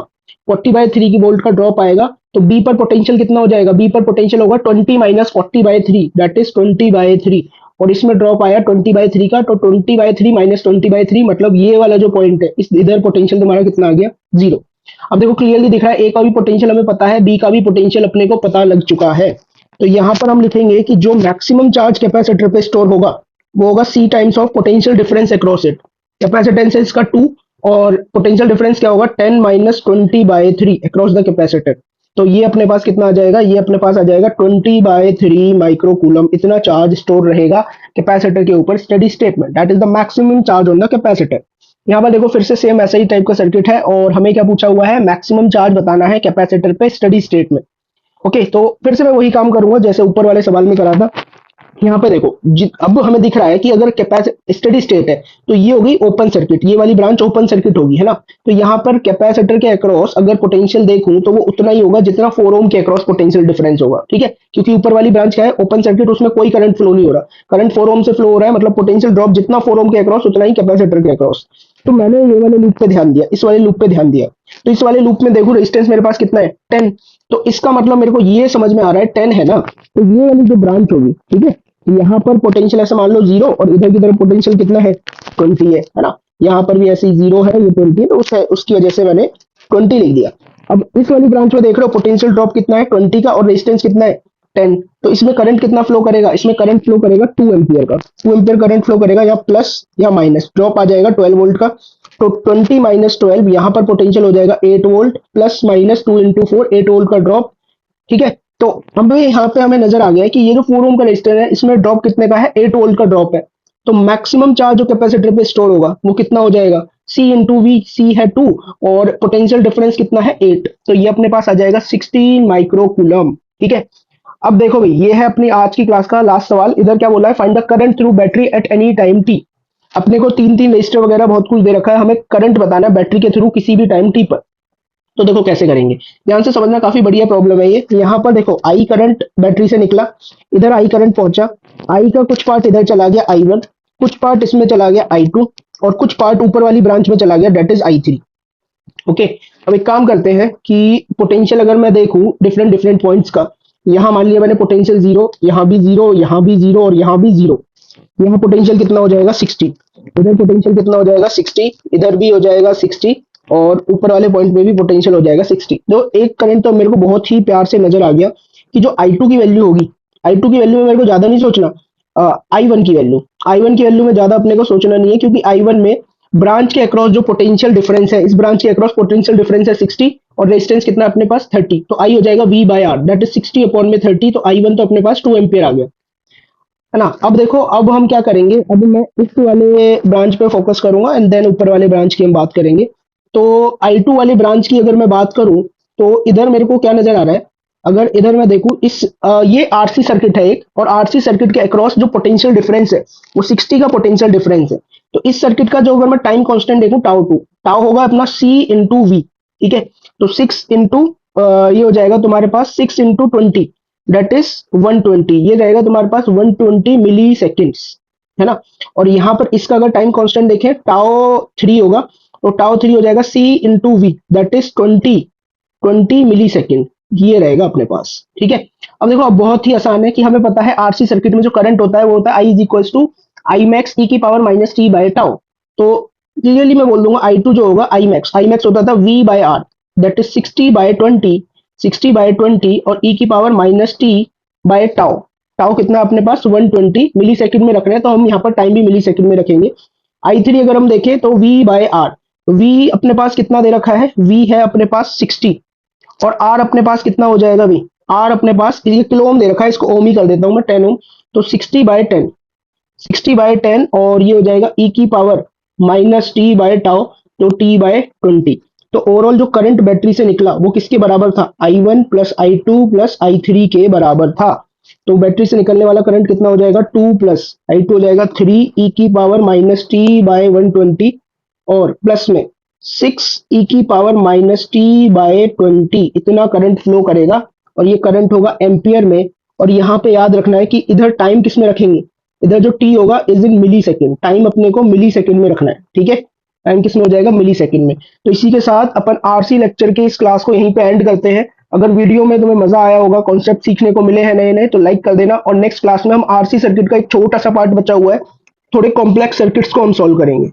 40/3 की वोल्ट का ड्रॉप आएगा। तो बी पर पोटेंशियल कितना हो जाएगा, बी पर पोटेंशियल होगा 20 माइनस 40/3 दैट इज 20/3, और इसमें ड्रॉप आया 20/3 का, तो 20/3 माइनस 20/3 मतलब ये वाला जो पॉइंट है, इस इधर पोटेंशियल तुम्हारा कितना आ गया, 0। अब देखो क्लियरली दिख रहा है, ए का भी पोटेंशियल हमें पता है, बी का भी पोटेंशियल अपने को पता लग चुका है। तो यहाँ पर हम लिखेंगे कि जो मैक्सिमम चार्ज कैपेसिटर पे स्टोर होगा वो होगा C times of potential difference across it. Capacitance है इसका 2 और पोटेंशियल डिफरेंस क्या होगा, 10 माइनस 20/3 अक्रॉस द कैपेसिटर। तो ये अपने पास कितना आ जाएगा, ये अपने पास आ जाएगा 20/3 माइक्रो कूलम, इतना चार्ज स्टोर रहेगा कैपेसिटर के ऊपर स्टेडी स्टेट में, that is the maximum charge on the capacitor. यहाँ पर देखो फिर से सेम ऐसा ही टाइप का सर्किट है और हमें क्या पूछा हुआ है, मैक्सिमम चार्ज बताना है कैपेसिटर पे स्टेडी स्टेट में। ओके, तो फिर से मैं वही काम करूंगा जैसे ऊपर वाले सवाल में करा था। यहाँ पे देखो अब हमें दिख रहा है कि अगर कैपेसिटर स्टेडी स्टेट है तो ये होगी ओपन सर्किट, ये वाली ब्रांच ओपन सर्किट होगी, है ना। तो यहाँ पर कैपेसिटर के अक्रॉस अगर पोटेंशियल देखूं तो वो उतना ही होगा जितना 4 ओम के अक्रॉस पोटेंशियल डिफरेंस होगा। ठीक है, क्योंकि ऊपर वाली ब्रांच क्या है, ओपन सर्किट, उसमें कोई करंट फ्लो नहीं हो रहा, करंट 4 ओम से फ्लो हो रहा है, मतलब पोटेंशियल ड्रॉप जितना 4 ओम के अक्रॉस उतना ही कैपेसिटर के अक्रॉस। तो मैंने ये वाले लूप पे ध्यान दिया, इस वाले लूप पे ध्यान दिया, तो इस वाले लूप में देखो रेजिस्टेंस मेरे पास कितना है, 10। तो इसका मतलब मेरे को ये समझ में आ रहा है 10 है ना, तो ये वाली जो ब्रांच होगी, ठीक है, यहाँ पर पोटेंशियल ऐसे मान लो 0 और इधर की तरफ पोटेंशियल कितना है, 20 है ना। यहाँ पर भी ऐसे ही 0 है, ये 20 है, तो उसकी वजह से मैंने 20 लिख दिया। अब इस वाली ब्रांच में देख रहे हो पोटेंशियल ड्रॉप कितना है 20 का और रेजिस्टेंस कितना है 10। तो इसमें करंट कितना फ्लो करेगा, इसमें करंट फ्लो करेगा 2 एम्पियर का। 2 एम्पियर करंट फ्लो करेगा, या प्लस या माइनस, ड्रॉप आ जाएगा 12 वोल्ट का। तो 20 माइनस 12, यहाँ पर पोटेंशियल हो जाएगा 8 volt, plus minus 2 into 4, 8 volt का ड्रॉप। ठीक है, तो अब यहाँ पे हमें नजर आ गया है कि ये जो 4 ओम का रेजिस्टर है इसमें ड्रॉप कितने का है, 8 वोल्ट का ड्रॉप है। तो मैक्सिमम चार्ज जो कैपेसिटर पे स्टोर होगा वो कितना हो जाएगा, सी इंटू वी, सी है 2 और पोटेंशियल डिफरेंस कितना है 8, तो ये अपने पास आ जाएगा 16 माइक्रो कूलम। ठीक है, अब देखो भाई ये है अपनी आज की क्लास का लास्ट सवाल। इधर क्या बोला है, find the current through battery eight any time T. अपने को तीन तीन रजिस्टर वगैरह बहुत कुछ दे रखा है, हमें करंट बताना है बैटरी के थ्रू किसी भी टाइम टी पर। तो देखो कैसे करेंगे, ध्यान से समझना, काफी बढ़िया प्रॉब्लम है ये। यहाँ पर देखो आई करंट बैटरी से निकला, इधर आई करंट पहुंचा, आई का कुछ पार्ट इधर चला गया I1, कुछ पार्ट इसमें चला गया I2 और कुछ पार्ट ऊपर वाली ब्रांच में चला गया, डेट इज I3। ओके, अब एक काम करते हैं कि पोटेंशियल अगर मैं देखूं डिफरेंट डिफरेंट पॉइंट्स का, यहाँ मान लिया मैंने पोटेंशियल 0, यहाँ भी 0, यहाँ भी 0 और यहाँ भी 0। यहाँ पोटेंशियल कितना हो जाएगा 60, इधर पोटेंशियल कितना हो जाएगा 60, इधर भी हो जाएगा 60 और ऊपर वाले पॉइंट में भी पोटेंशियल हो जाएगा 60। तो एक करंट तो मेरे को बहुत ही प्यार से नजर आ गया कि जो I2 की वैल्यू होगी, I2 की वैल्यू में मेरे को ज्यादा नहीं सोचना, I1 की वैल्यू, I1 की वैल्यू में ज्यादा अपने को सोचना नहीं है, क्योंकि I1 में ब्रांच के अक्रॉस जो पोटेंशियल डिफरेंस है, इस ब्रांच के अक्रॉस पोटेंशियल डिफरेंस है 60 और रेजिस्टेंस कितना अपने पास 30, तो आई हो जाएगा V by R, that is 60 upon में 30, तो I1 तो अपने पास 2 एम्पियर आ गया है ना। अब देखो, अब हम क्या करेंगे, अब मैं इस वाले ब्रांच पे फोकस करूंगा एंड देन ऊपर वाले ब्रांच की हम बात करेंगे। तो I2 वाली ब्रांच की अगर मैं बात करूं तो इधर मेरे को क्या नजर आ रहा है, अगर इधर मैं देखूं इस ये आरसी सर्किट है एक, और आरसी सर्किट के अक्रॉस जो पोटेंशियल डिफरेंस है वो 60 का पोटेंशियल डिफरेंस है। तो इस सर्किट का जो अगर मैं टाइम कांस्टेंट देखूं टाउ2, टाउ होगा अपना C इंटू वी। ठीक है, तो 6 इंटू ये हो जाएगा तुम्हारे पास 6 इंटू 20, दैट इज 120, ये रहेगा तुम्हारे पास 120 मिली सेकेंड्स, है ना। और यहाँ पर इसका अगर टाइम कांस्टेंट देखें टाउ3 होगा, तो टाउ3 हो जाएगा C into V, that is 20 मिली सेकेंड, ये रहेगा अपने पास। ठीक है, अब देखो अब बहुत ही आसान है कि हमें पता है आरसी सर्किट में जो करंट होता है वो होता है I is equals to I max E की power minus T by tau. तो क्लियरली मैं बोल दूंगा I2 जो होगा आई मैक्स होता था V by R, that is 60/20 और e की power minus T by tau. Tau कितना अपने पास 120 मिली सेकेंड में रख रहे हैं, तो हम यहाँ पर टाइम भी मिली सेकेंड में रखेंगे। I3 अगर हम देखें तो V बाय आर, V अपने पास कितना दे रखा है, V है अपने पास 60 और R अपने पास कितना हो जाएगा, V R अपने पास ये किलो ओम दे रखा है, इसको ओम ही कर देता हूं मैं 10 ओम, तो 60/10 और ये हो जाएगा e की power minus T by tau, तो t/20। तो ओवरऑल जो करंट बैटरी से निकला वो किसके बराबर था, I1 plus I2 plus I3 के बराबर था। तो बैटरी से निकलने वाला करंट कितना हो जाएगा 2 प्लस I2 हो जाएगा 3 e की पावर माइनस टी बाय 120 और प्लस में 6 e की पावर माइनस टी बाय 20, इतना करंट फ्लो करेगा और ये करंट होगा एम्पियर में। और यहाँ पे याद रखना है कि इधर टाइम किस में रखेंगे, इधर जो टी होगा is in millisecond, time अपने को मिली सेकेंड में रखना है। ठीक है, टाइम किस में हो जाएगा, मिली सेकेंड में। तो इसी के साथ अपन आरसी लेक्चर के इस क्लास को यहीं पे एंड करते हैं। अगर वीडियो में तुम्हें मजा आया होगा, कॉन्सेप्ट सीखने को मिले हैं नए नए, तो लाइक कर देना। और नेक्स्ट क्लास में हम आरसी सर्किट का एक छोटा सा पार्ट बचा हुआ है, थोड़े कॉम्प्लेक्स सर्किट्स को हम सॉल्व करेंगे।